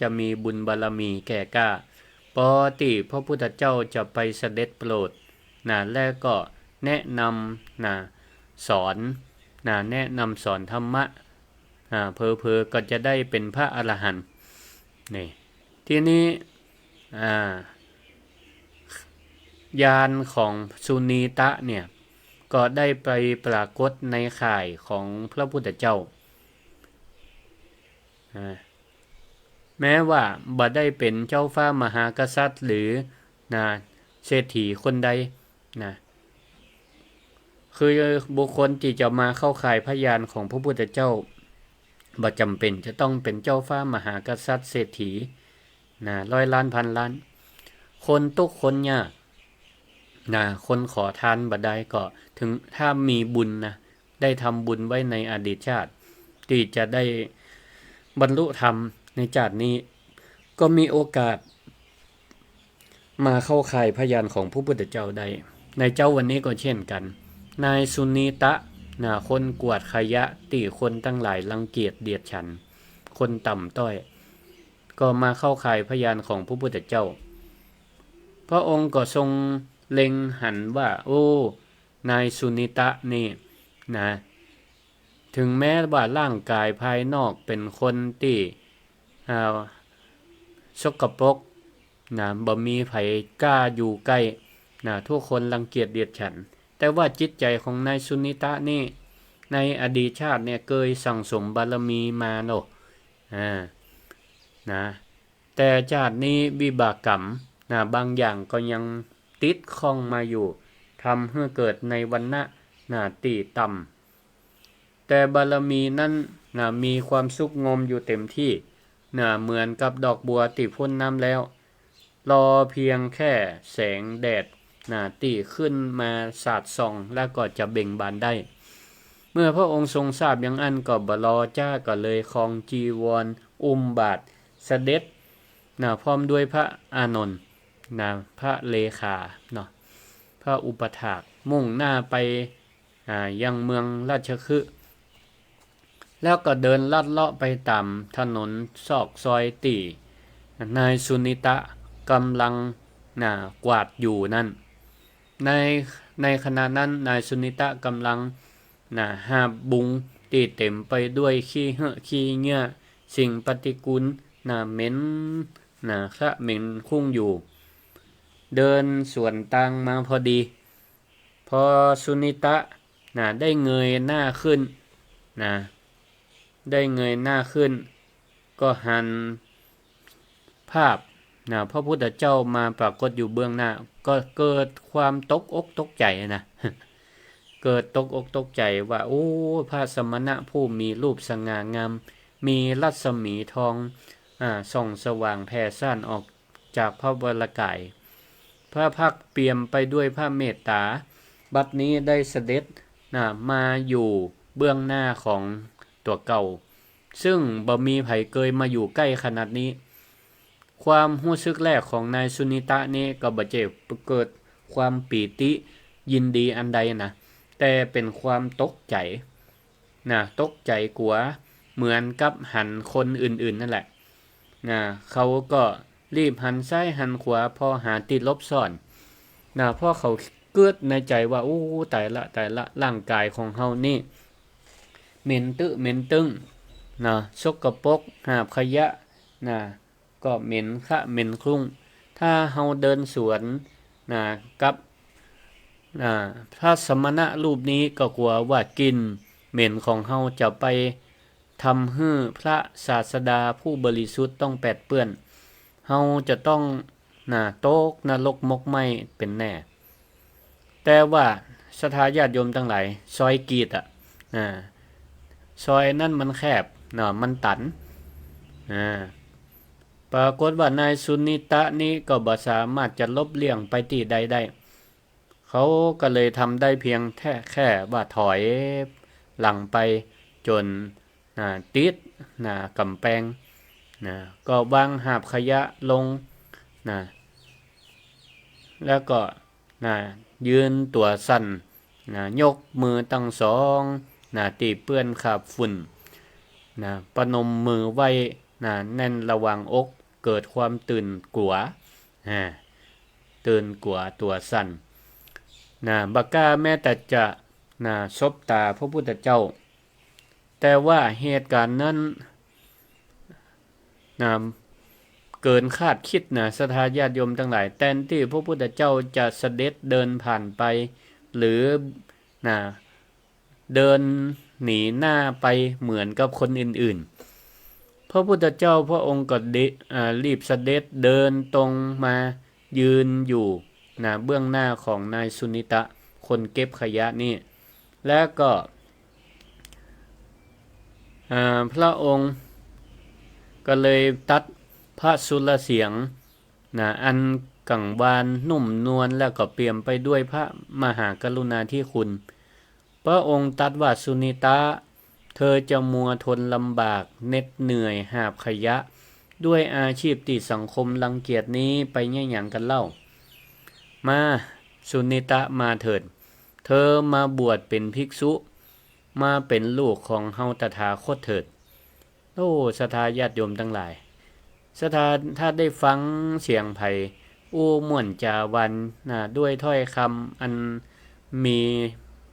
จะมีบุญบารมีแก่กล้าปกติพระพุทธเจ้าจะไปเสด็จโปรดและก็แนะนำสอนแนะนำสอนธรรมะเพอก็จะได้เป็นพระอรหันต์นี่ที่นี้ญาณของสุนีตะเนี่ยก็ได้ไปปรากฏในข่ายของพระพุทธเจ้าแม้ว่าบ่ได้เป็นเจ้าฟ้ามหากษัตริย์หรือเศรษฐีคนใดคือบุคคลที่จะมาเข้าข่ายพยานของพระพุทธเจ้าบ่จำเป็นจะต้องเป็นเจ้าฟ้ามหากษัตริย์เศรษฐีร้อยล้านพันล้านคนทุกคนยากคนขอทานบ่ได้ก็ถึงถ้ามีบุญได้ทำบุญไว้ในอดีตชาติที่จะได้บรรลุธรรมในชาตินี้ก็มีโอกาสมาเข้าข่ายพยานของพระพุทธเจ้าได้ในเจ้าวันนี้ก็เช่นกันนายสุนีตะคนกวาดขยะตีคนตั้งหลายรังเกียจเดียดฉันคนต่ำต้อยก็มาเข้าข่ายพยานของพระพุทธเจ้าพระองค์ก็ทรงเล็งหันว่าโอ้นายสุนีตะนี่ถึงแม้ว่าร่างกายภายนอกเป็นคนที่สกปรกบ่มีไผกล้าอยู่ใกล้ทุกคนรังเกียจเดียดฉันแต่ว่าจิตใจของนายสุนิตะนี่ในอดีตชาติเนี่ยเคยสั่งสมบารมีมาเนาะแต่ชาตินี้วิบากกรรมบางอย่างก็ยังติดข้องมาอยู่ทำให้เกิดในวรรณะที่ต่ำแต่บารมีนั้นมีความสุขงอมอยู่เต็มที่เหมือนกับดอกบัวที่พ้นน้ำแล้วรอเพียงแค่แสงแดดที่ขึ้นมาสาดส่องแล้วก็จะเบ่งบานได้เมื่อพระองค์ทรงทราบอย่างอันก็บ่รอจ้าก็เลยครองจีวรอุ้มบาทเสด็จพร้อมด้วยพระอานนท์พระเลขาพระอุปถากมุ่งหน้าไปยังเมืองราชคฤห์แล้วก็เดินลัดเลาะไปตามถนนซอกซอยตีนายสุนิตะกำลังกวาดอยู่นั่นในขณะนั้นนายสุนิตะกำลังหาบบุงที่เต็มไปด้วยขี้เหอะขี้เหงื่อสิ่งปฏิกูลเหม็นคะเหม็นคุ้งอยู่เดินสวนทางมาพอดีพอสุนิตะได้เงยหน้าขึ้นก็หันภาพพระพุทธเจ้ามาปรากฏอยู่เบื้องหน้าก็เกิดความตกอกตกใจเกิดตกอกตกใจว่าโอ้พระสมณะผู้มีรูปสง่างามมีรัศมีทองส่องสว่างแผ่ซ่านออกจากพระวรกายพระพักตร์เปี่ยมไปด้วยพระเมตตาบัดนี้ได้เสด็จมาอยู่เบื้องหน้าของตัวเก่า ซึ่งบ่มีไผเคยมาอยู่ใกล้ขนาดนี้ความรู้สึกแรกของนายสุนิตะนี่ก็บ่เจ็บเกิดความปีติยินดีอันใดนะแต่เป็นความตกใจนะตกใจกลัวเหมือนกับหันคนอื่นๆนั่นแหละนะเขาก็รีบหันซ้ายหันขวาพอหาติดลบซ่อนนะเพราะเขาเกิดในใจว่าโอ้ตายละร่างกายของเฮานี่เหม็นเหม็นตึงนะสกปรกหาบขยะนะก็เหม็นคะเหม็นคลุ้งถ้าเฮาเดินสวนนะกับพระสมณะรูปนี้ก็กลัวว่ากลิ่นเหม็นของเฮาจะไปทำให้พระศาสดาผู้บริสุทธิ์ต้องแปดเปื้อนเฮาจะต้องตกนรกมกไหม้เป็นแน่แต่ว่าศรัทธาญาติโยมทั้งหลายซอยกีดซอยนั่นมันแคบมันตันปรากฏว่านายสุนิตะนี้ก็บ่สามารถจะลบเลี่ยงไปที่ใดได้เขาก็เลยทำได้เพียงแค่ว่าถอยหลังไปจนติดกำแพงก็วางหาบขยะลงแล้วก็ยืนตัวสั่นยกมือตั้งสองตีเปื้อนขาบฝุ่นประนมมือไว้แน่นระหว่างอกเกิดความตื่นกลัวตัวสั่นบักกล้าแม้แต่จะซบตาพระพุทธเจ้าแต่ว่าเหตุการณ์นั้นเกินคาดคิดศรัทธาญาติโยมทั้งหลายแทนที่พระพุทธเจ้าจะเสด็จเดินผ่านไปหรือเดินหนีหน้าไปเหมือนกับคนอื่นๆพระพุทธเจ้าพระองค์ก็รีบเสด็จเดินตรงมายืนอยู่เบื้องหน้าของนายสุนิตะคนเก็บขยะนี่แล้วก็พระองค์ก็เลยตัดพระสุรเสียงอันกังวานนุ่มนวลแล้วก็เปี่ยมไปด้วยพระมหากรุณาธิคุณพระองค์ตรัสว่าสุนิตะเธอจะมัวทนลำบากเหน็ดเหนื่อยหาบขยะด้วยอาชีพที่สังคมรังเกียจนี้ไปแย่หยังกันเล่ามาสุนิตะมาเถิดเธอมาบวชเป็นภิกษุมาเป็นลูกของเฮาตถาคตเถิดโอ้ศรัทธาญาติโยมทั้งหลายศรัทธาถ้าได้ฟังเสียงไผ่ม่วนจาวันด้วยถ้อยคำอันมี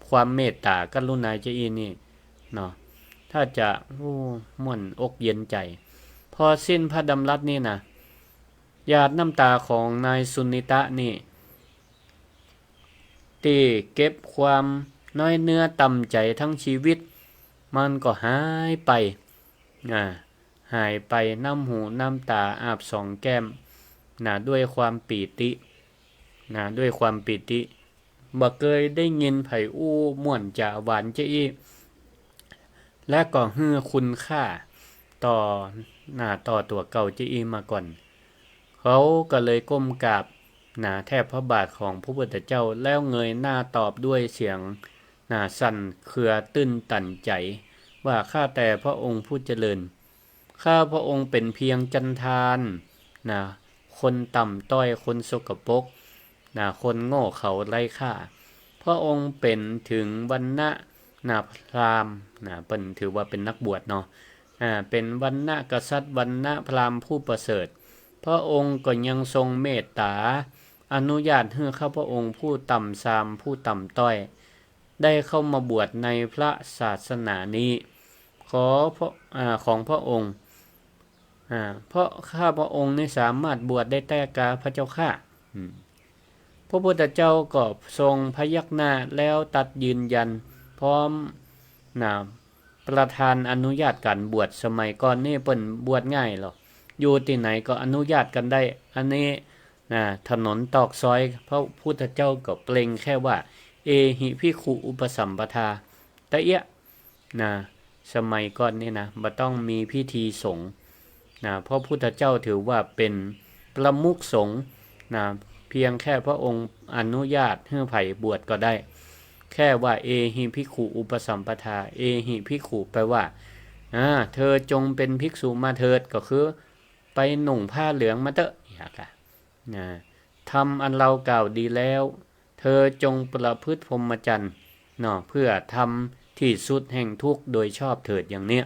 ความเมตตากรุณาใจอีนี่ถ้าจะม่วนอกเย็นใจพอสิ้นพระดำรัสนี่หยาดน้ำตาของนายสุนิตะนี่ที่เก็บความน้อยเนื้อต่ำใจทั้งชีวิตมันก็หายไปน้ำหูน้ำตาอาบสองแก้มด้วยความปีติด้วยความปีติบ่เคยได้ยินไผม่วนจาหวานจะอีและก็ฮื้อคุณค่าต่อตัวเก่าจะอีมาก่อนเขาก็เลยก้มกราบแทบพระบาทของพระพุทธเจ้าแล้วเงยหน้าตอบด้วยเสียงสั่นเครือตื้นตันใจว่าข้าแต่พระองค์ผู้เจริญข้าพระองค์เป็นเพียงจันทานคนต่ำต้อยคนสกปรกคนโง่เขลาไร้ค่าพระองค์เป็นถึงวรรณะพราหมณ์เปิ้นถือว่าเป็นนักบวชเป็นวรรณะกษัตริย์วรรณะพราหมณ์ผู้ประเสริฐพระองค์ก็ยังทรงเมตตาอนุญาตให้ข้าพระองค์ผู้ต่ำทรามผู้ต่ำต้อยได้เข้ามาบวชในพระศาสนานี้ของพระองค์เพราะข้าพระองค์นี่สามารถบวชได้แต่กาพระเจ้าข้าพระพุทธเจ้าก็ทรงพยักหน้าแล้วตัดยืนยันพร้อมประธานอนุญาตการบวชสมัยก่อนนี่เปิ้นบวชง่ายหรอกอยู่ที่ไหนก็อนุญาตกันได้อันนี้ถนนตอกซอยพระพุทธเจ้าก็เปล่งแค่ว่าเอหิภิกขุอุปสัมปทาแต่สมัยก่อนนี่บ่ต้องมีพิธีสงฆ์เพราะพุทธเจ้าถือว่าเป็นประมุขสงฆ์เพียงแค่พระองค์อนุญาตให้ไผบวชก็ได้แค่ว่าเอหิภิกขุอุปสัมปทาเอหิภิกขุแปลว่า เธอจงเป็นภิกษุมาเถิดก็คือไปหนุ่งผ้าเหลืองมาเถอะอยากนะทำอันเรากล่าวดีแล้วเธอจงประพฤติพรหมจรรย์เนาะเพื่อทำที่สุดแห่งทุกข์โดยชอบเถิดอย่างเนี้ย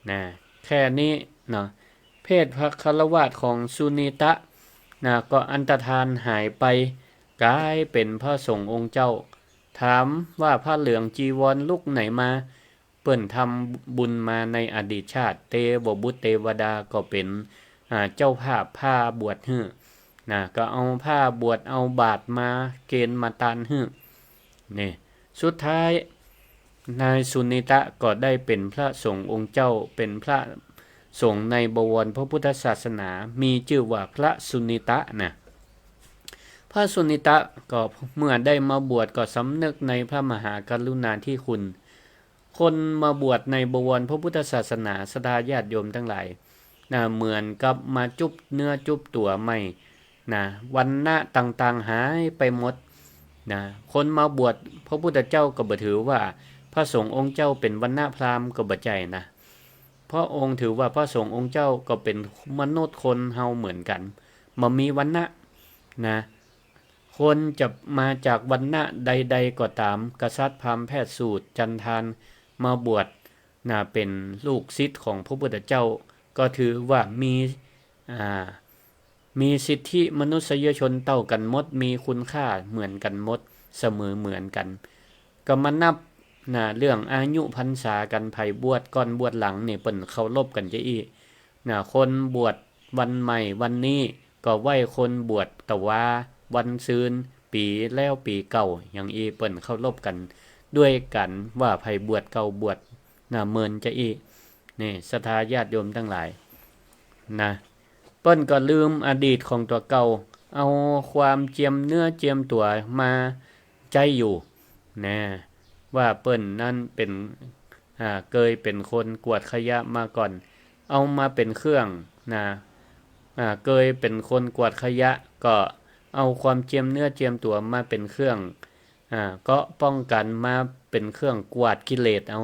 นะแค่นี้เนาะเพศพระคฤหัสถ์ของสุนีตะนะก็อันตรธานหายไปกลายเป็นพระสงฆ์องค์เจ้าถามว่าผ้าเหลืองจีวรลุกไหนมาเปิ้นทำบุญมาในอดีตชาติเทวบุตรเทวดาก็เป็นเจ้าภาพผ้าบวชฮื้อนะก็เอาผ้าบวชเอาบาตรมาเกณฑ์มาตานฮื้อนี่สุดท้ายนายสุนิตะก็ได้เป็นพระสงฆ์องค์เจ้าเป็นพระสงฆ์ในบวรพระพุทธศาสนามีชื่อว่าพระสุนิตะนะพระสุนิตะก็เมื่อได้มาบวชก็สำนึกในพระมหากรุณาธิคุณคนมาบวชในบวรพระพุทธศาสนาศรัทธาญาติโยมทั้งหลายนะเหมือนกับมาจุบเนื้อจุบตัวไม่นะวันณะต่างๆหายไปหมดนะคนมาบวชพระพุทธเจ้าก็บ่ถือว่าพระสงฆ์องค์เจ้าเป็นวรรณะพราหมณ์ก็บ่ใจนะเพราะองค์ถือว่าพระสงฆ์องค์เจ้าก็เป็นมนุษย์คนเฮาเหมือนกันบ่มีวรรณะนะคนจะมาจากวรรณะใดๆก็ตามกษัตริย์พราหมณ์แพทย์สูตรจันทานมาบวชเป็นลูกศิษย์ของพระพุทธเจ้าก็ถือว่ามีสิทธิมนุษยชนเท่ากันหมดมีคุณค่าเหมือนกันหมดเสมอเหมือนกันก็มานับเรื่องอายุพรรษากันไผบวชก่อนบวชหลังนี่เปิ้นเคารพกันจะอีคนบวชวันใหม่วันนี้ก็ไหว้คนบวชตะวาวันซืนปีแล้วปีเก่าอย่างอีเปิ้นเคารพกันด้วยกันว่าไผบวชเก่าบวชเมินจะอีนี่ศรัทธาญาติโยมทั้งหลายนะเปิ้นก็ลืมอดีตของตัวเก่าเอาความเจียมเนื้อเจียมตัวมาใจอยู่นะว่าเปิ้นนั่นเป็นเคยเป็นคนกวาดขยะมาก่อนเอามาเป็นเครื่องเคยเป็นคนกวาดขยะก็เอาความเจียมเนื้อเจียมตัวมาเป็นเครื่องก็ป้องกันมาเป็นเครื่องกวาดกิเลสเอา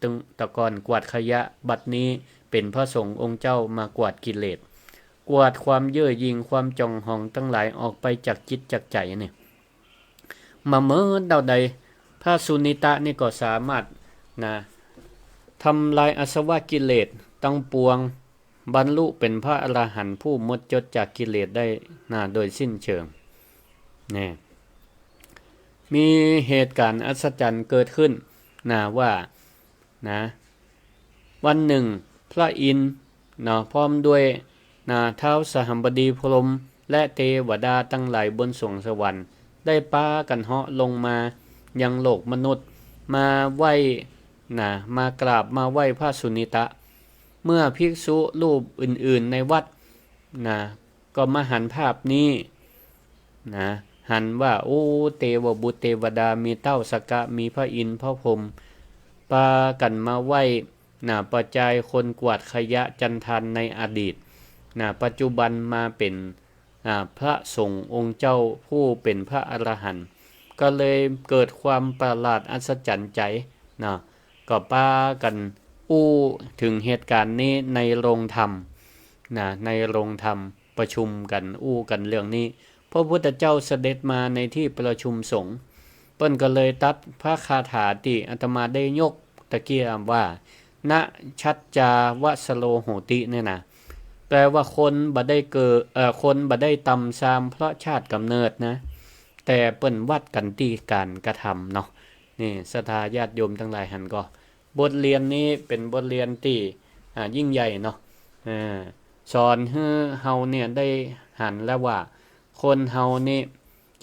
ตึงตะกอนกวาดขยะบัดนี้เป็นพระสงฆ์องค์เจ้ามากวาดกิเลสกวาดความเย่อหยิ่งความจองหองทั้งหลายออกไปจากจิตจากใจนี่มาเมื่อเดาใดพระสุนิตะนี่ก็สามารถทำลายอาสวะกิเลสตั้งปวงบรรลุเป็นพระอรหันต์ผู้หมดจดจากกิเลสได้โดยสิ้นเชิงนี่มีเหตุการณ์อัศจรรย์เกิดขึ้นว่าวันหนึ่งพระอินทร์พร้อมด้วยท้าวสหัมบดีพรหมและเทวดาทั้งหลายบนสวงสวรรค์ได้ปากันเหาะลงมายังโลกมนุษย์มาไหว้มากราบมาไหว้พระสุนิตะเมื่อภิกษุรูปอื่นๆในวัดก็มาหันภาพนี้หันว่าโอ้เทวบุตรเทวดามีเต้าสกะมีพระอินทร์พระพรหมปากันมาไหว้ประจายคนกวาดขยะจันทานในอดีตปัจจุบันมาเป็นพระสงฆ์องค์เจ้าผู้เป็นพระอรหันต์ก็เลยเกิดความประหลาดอัศจรรย์ใจก็ปากันถึงเหตุการณ์นี้ในโรงธรรมในโรงธรรมประชุมกันกันเรื่องนี้พระพุทธเจ้าเสด็จมาในที่ประชุมสงฆ์เปิ้นก็เลยตัดพระคาถาที่อาตมาได้ยกตะเกียบว่าณชัจจาวสโลโหติเนี่ยนะแปลว่าคนบ่ได้เกิดคนบ่ได้ตำซามเพราะชาติกำเนิดนะแต่เปิ้นวัดกันที่การกระทำเนาะนี่ศรัทธาญาติโยมทั้งหลายหันก็บทเรียนนี้เป็นบทเรียนที่ยิ่งใหญ่เนาะสอนให้เฮาเนี่ยได้หันแล้วว่าคนเฮานี่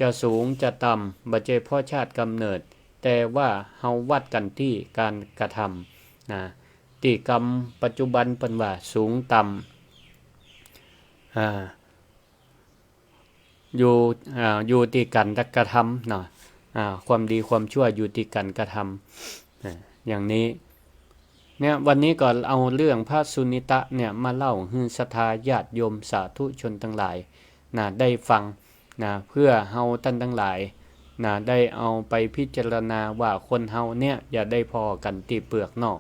จะสูงจะต่ำบ่ใช่เพราะชาติกำเนิดแต่ว่าเฮาวัดกันที่การกระทำที่กรรมปัจจุบันเปิ้นว่าสูงต่ำอยู่ที่การกระทำเนาะความดีความชั่วอยู่ที่การกระทำอย่างนี้เนี่ยวันนี้ก็เอาเรื่องพระสุนิตะเนี่ยมาเล่าให้ศรัทธาญาติโยมสาธุชนทั้งหลายได้ฟังเพื่อเฮาท่านทั้งหลายได้เอาไปพิจารณาว่าคนเฮาเนี่ยอย่าได้พอกันที่เปลือกนอก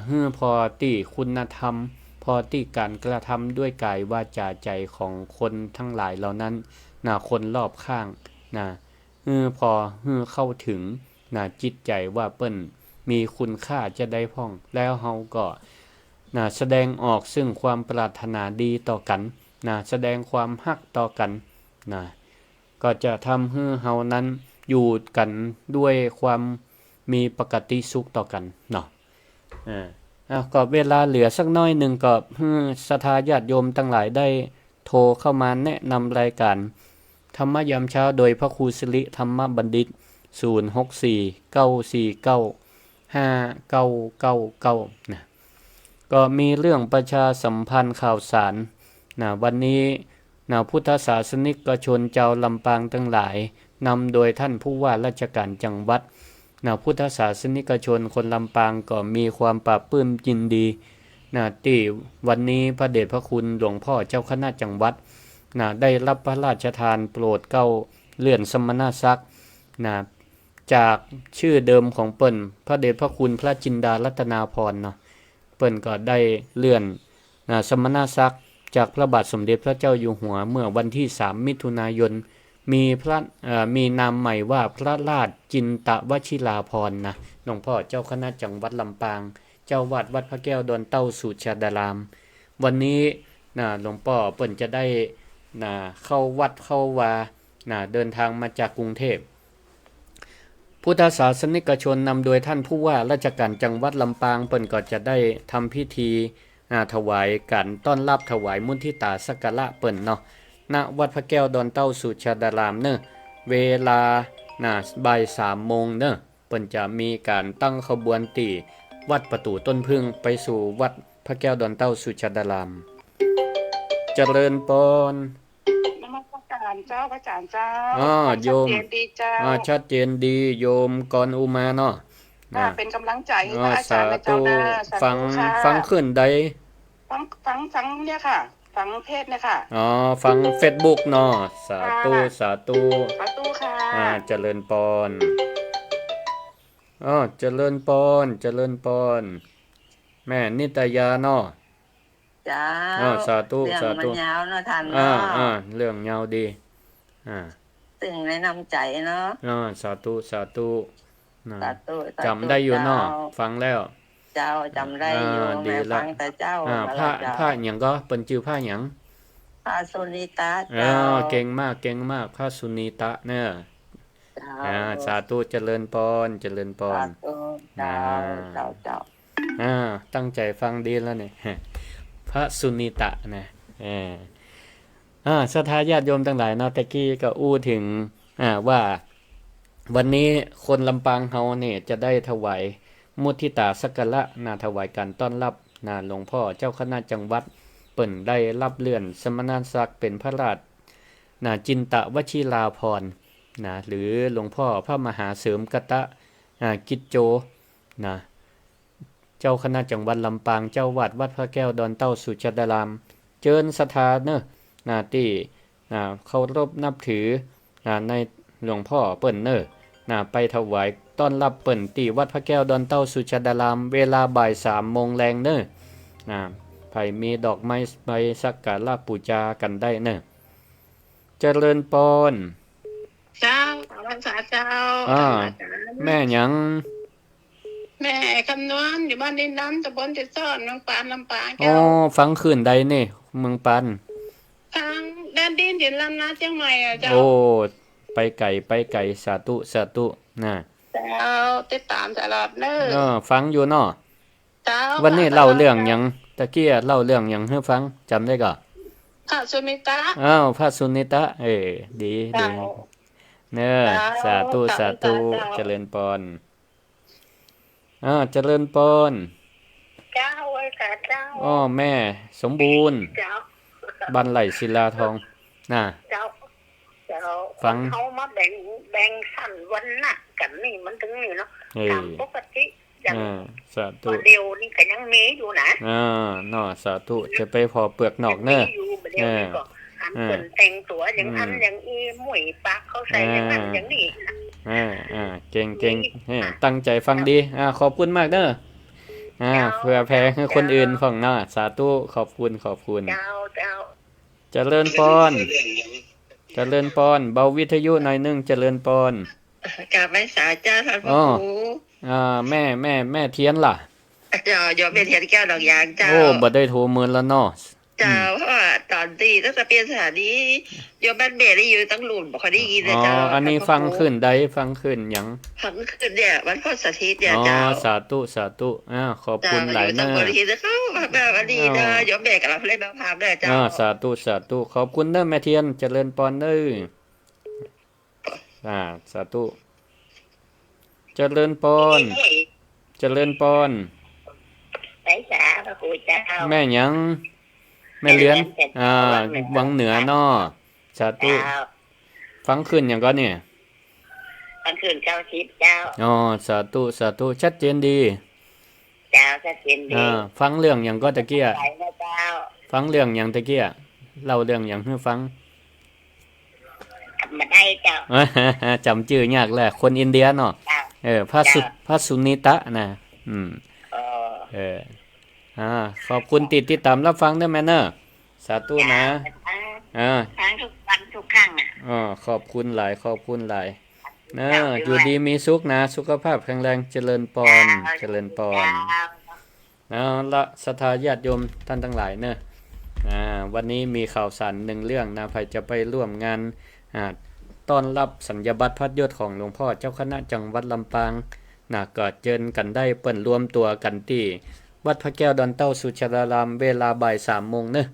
ฮื้อพอที่คุณธรรมพอที่การกระทำด้วยกายวาจาใจของคนทั้งหลายเหล่านั้นคนรอบข้างฮื้อพอฮื้อเข้าถึงจิตใจว่าเปิ้นมีคุณค่าจะได้พ้องแล้วเฮาก็แสดงออกซึ่งความปรารถนาดีต่อกันแสดงความฮักต่อกันก็จะทำให้เฮานั้นอยู่กันด้วยความมีปกติสุขต่อกันเนาะก็เวลาเหลือสักน้อยหนึ่งก็ศรัทธาญาติโยมทั้งหลายได้โทรเข้ามาแนะนำรายการธรรมยามเช้าโดยพระครูสิริธรรมบัณฑิต0649459999นะก็มีเรื่องประชาสัมพันธ์ข่าวสารวันนี้พุทธศาสนิกชนชาวลำปางทั้งหลายนำโดยท่านผู้ว่าราชการจังหวัดพุทธศาสนิกชนคนลำปางก็มีความปราบปลื้มยินดีที่วันนี้พระเดชพระคุณหลวงพ่อเจ้าคณะจังหวัดได้รับพระราชทานโปรดเกล้าเลื่อนสมณศักดิ์จากชื่อเดิมของเปิ้นพระเดชพระคุณพระจินดารัตนาพรเปิ้นก็ได้เลื่อนสมณศักดิ์จากพระบาทสมเด็จพระเจ้าอยู่หัวเมื่อวันที่3มิถุนายนมีนามใหม่ว่าพระราชจินตวชิราพรหลวงพ่อเจ้าคณะจังหวัดลำปางเจ้าวาดวัดพระแก้วดอนเต้าสุชาดารามวันนี้หลวงพ่อเปิ้นจะได้เข้าวัดเข้าวาเดินทางมาจากกรุงเทพพุทธศาสนิกชนนำโดยท่านผู้ว่าราชการจังหวัดลำปางเปิ้นก็จะได้ทำพิธีถวายการต้อนรับถวายมุทิตาสักการะเปิ้นณวัดพระแก้วดอนเต้าสุชาดารามเวลาบ่าย3 โมงเปิ้นจะมีการตั้งขบวนตีวัดประตูต้นพึ่งไปสู่วัดพระแก้วดอนเต้าสุชาดารามเจริญพรนมัสการเจ้าพระอาจารย์เจ้าโยมชัดเจนดีเจ้าชัดเจนดีโยมกรอุมาเป็นกำลังใจให้พระอาจารย์นะเจ้าฟังขึ้นใดฟังเนี่ยค่ะฟังเทศเนี่ยค่ะฟัง Facebook สาธุสาธุค่ะเจริญพรเจริญพรเจริญพรแม่นิตยาจ้าสาธุสาธุเรื่องมันยาวท่านเรื่องยาวดีตึงแนะนำใจสาธุสาธุสาธุจำได้อยู่ฟังแล้วเจ้าจำได้อยู่แม่ฟังแต่เจ้าผ้าหยังก็เปิ้นชื่อผ้าหยังผ้าสุนิตะเจ้าเก่งมากผ้าสุนิตะสาธุเจริญพรเจริญพรเจ้าตั้งใจฟังดีแล้วเนี่ยพระสุนิตะศรัทธาญาติโยมทั้งหลายตะกี้ก็อู้ถึงว่าวันนี้คนลำปางเฮาเนี่ยจะได้ถวายมุทิตาสักการะถวายการต้อนรับหลวงพ่อเจ้าคณะจังหวัดเปิ้นได้รับเลื่อนสมณศักดิ์เป็นพระราชจินตวชิราพรหรือหลวงพ่อพระมหาเสริมกตะกิจโจเจ้าคณะจังหวัดลำปางเจ้าวาดวัดพระแก้วดอนเต้าสุชาดารามเจิญศรัทธาที่เคารพนับถือในหลวงพ่อเปิ้นไปถวายต้อนรับเปิ้นที่วัดพระแก้วดอนเต้าสุชาดารามเวลาบ่าย3 โมงแรงไผมีดอกไม้ไปสักการะบูชากันได้เจริญพรเจ้าพรรษาเจ้าแม่หยังแม่คำนวณอยู่บ้านดินดำตำบลติดซ่อนเมืองปานลำปางเจ้าฟังคืนใดนี่เมืองปานทางแดนดินถิ่นลำนาเชียงใหม่เจ้าไปไก่สาธุเจ้าติดตามตลอดฟังอยู่เจ้าวันนี้เล่าเรื่องหยังตะกี้เล่าเรื่องหยังให้ฟังจำได้ก็พระสุนิตะพระสุนิตะดีสาธุเจริญพรเจริญพรเจ้าไว้ค่ะเจ้าแม่สมบูรณ์บ้านไหลศิลาทองเจ้าฟังเขามาแบ่งสั้นวันน่ะกันนี่มันถึงนี่เนาะตามปกติอย่างสาธุเดียวนี่ก็ยังมีอยู่นะสาธุจะไปพอเปลือกนอกอันเป็นแต่งตัวอย่างอีหมวยปากเขาใส่อย่างนั้นอย่างนี้เก่งตั้งใจฟังดีขอบคุณมาก เพื่อแผ่ให้คนอื่นฟังเนาะสาธุขอบคุณเจ้าเจ้า เจริญพรเจริญพรเบาวิทยุหน่อยนึงเจริญพร กราบไหว้สาเจ้าท่านพระครู แม่เทียนล่ะ เจ้าโยมเป็นเทียนแก้วดอกยางเจ้า โอ้บ่ได้โทรมื้อแล้วเนาะ เจ้าเพราะว่าตอนที่ตั้งแต่เปลี่ยนสถานีโยมบ้านเบได้อยู่ตั้งหลุนบ่ค่อยได้ยินเลยเจ้า อันนี้ฟังขึ้นได้ฟังขึ้นหยัง ฟังขึ้นเนี่ยวันพ่อสถิตเนี่ย อ๋อ เจ้า สาธุขอบคุณหลาย เจ้า เน้ อยู่ตั้งบริษัทเขาแบบอันนี้นะโยมเบกับเราเล่นมาพามด้วยเจ้า สาธุขอบคุณเด้อแม่เทียนเจริญพรเด้อสาธุเจริญพรเจริญพร ไปสาพระครูเจ้า แม่หยังแม่เลี้ยนวังเหนือเนาะสาธุ เจ้า ฟังขึ้นหยังก็เนี่ย กลางคืนเจ้าทิพย์เจ้า สาธุชัดเจนดี เจ้าจะเย็นดี ฟังเรื่องหยังก็ตะเกีย ไปนะเจ้า ฟังเรื่องหยังตะเกียเล่าเรื่องหยังให้ฟัง ทำมาได้เจ้า จำชื่อยากแหละคนอินเดียเนาะ เจ้า พระสุนิตะนะขอบคุณติดตามรับฟังด้วยแม่เนอะสาธุนะทั้งทุกวันทุกครั้งอ่ะ ขอบคุณหลายนะอยู่ดีมีสุขนะสุขภาพแข็งแรงเจริญพรละศรัทธาญาติโยมท่านทั้งหลายเนอะวันนี้มีข่าวสารหนึ่งเรื่องนะใครจะไปร่วมงานต้อนรับสัญญบัตรพัดยศของหลวงพ่อเจ้าคณะจังหวัดลำปางก็เจิญกันได้เปิ้นรวมตัวกันที่วัดพระแก้วดอนเต้าสุชารารามเวลาบ่าย 3 โมงเนอะ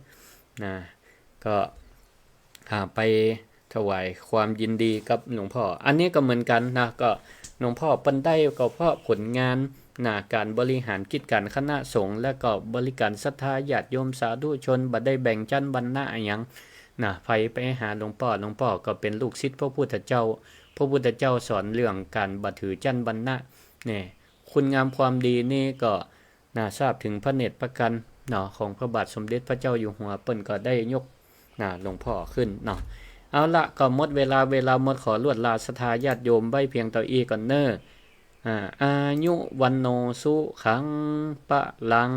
ก็ไปถวายความยินดีกับหลวงพ่ออันนี้ก็เหมือนกันนะก็หลวงพ่อเปิ้นได้ก็เพราะผลงานการบริหารกิจการคณะสงฆ์และก็บริการศรัทธาญาติโยมสาธุชนบ่ได้แบ่งชั้นวรรณะอิหยังไปหาหลวงพ่อก็เป็นลูกศิษย์พระพุทธเจ้าสอนเรื่องการบ่ถือชั้นวรรณะนี่คุณงามความดีนี่ก็ทราบถึงพระเนตรพระกันของพระบาทสมเด็จพระเจ้าอยู่หัวเปิ้นก็ได้ยกหลวงพ่อขึ้นเอาละก็หมดเวลาหมดขอลวดลาศรัทธาญาติโยมไว้เพียงเท่าอีก่อนเนอะอายุวันโนสุขังปะลัง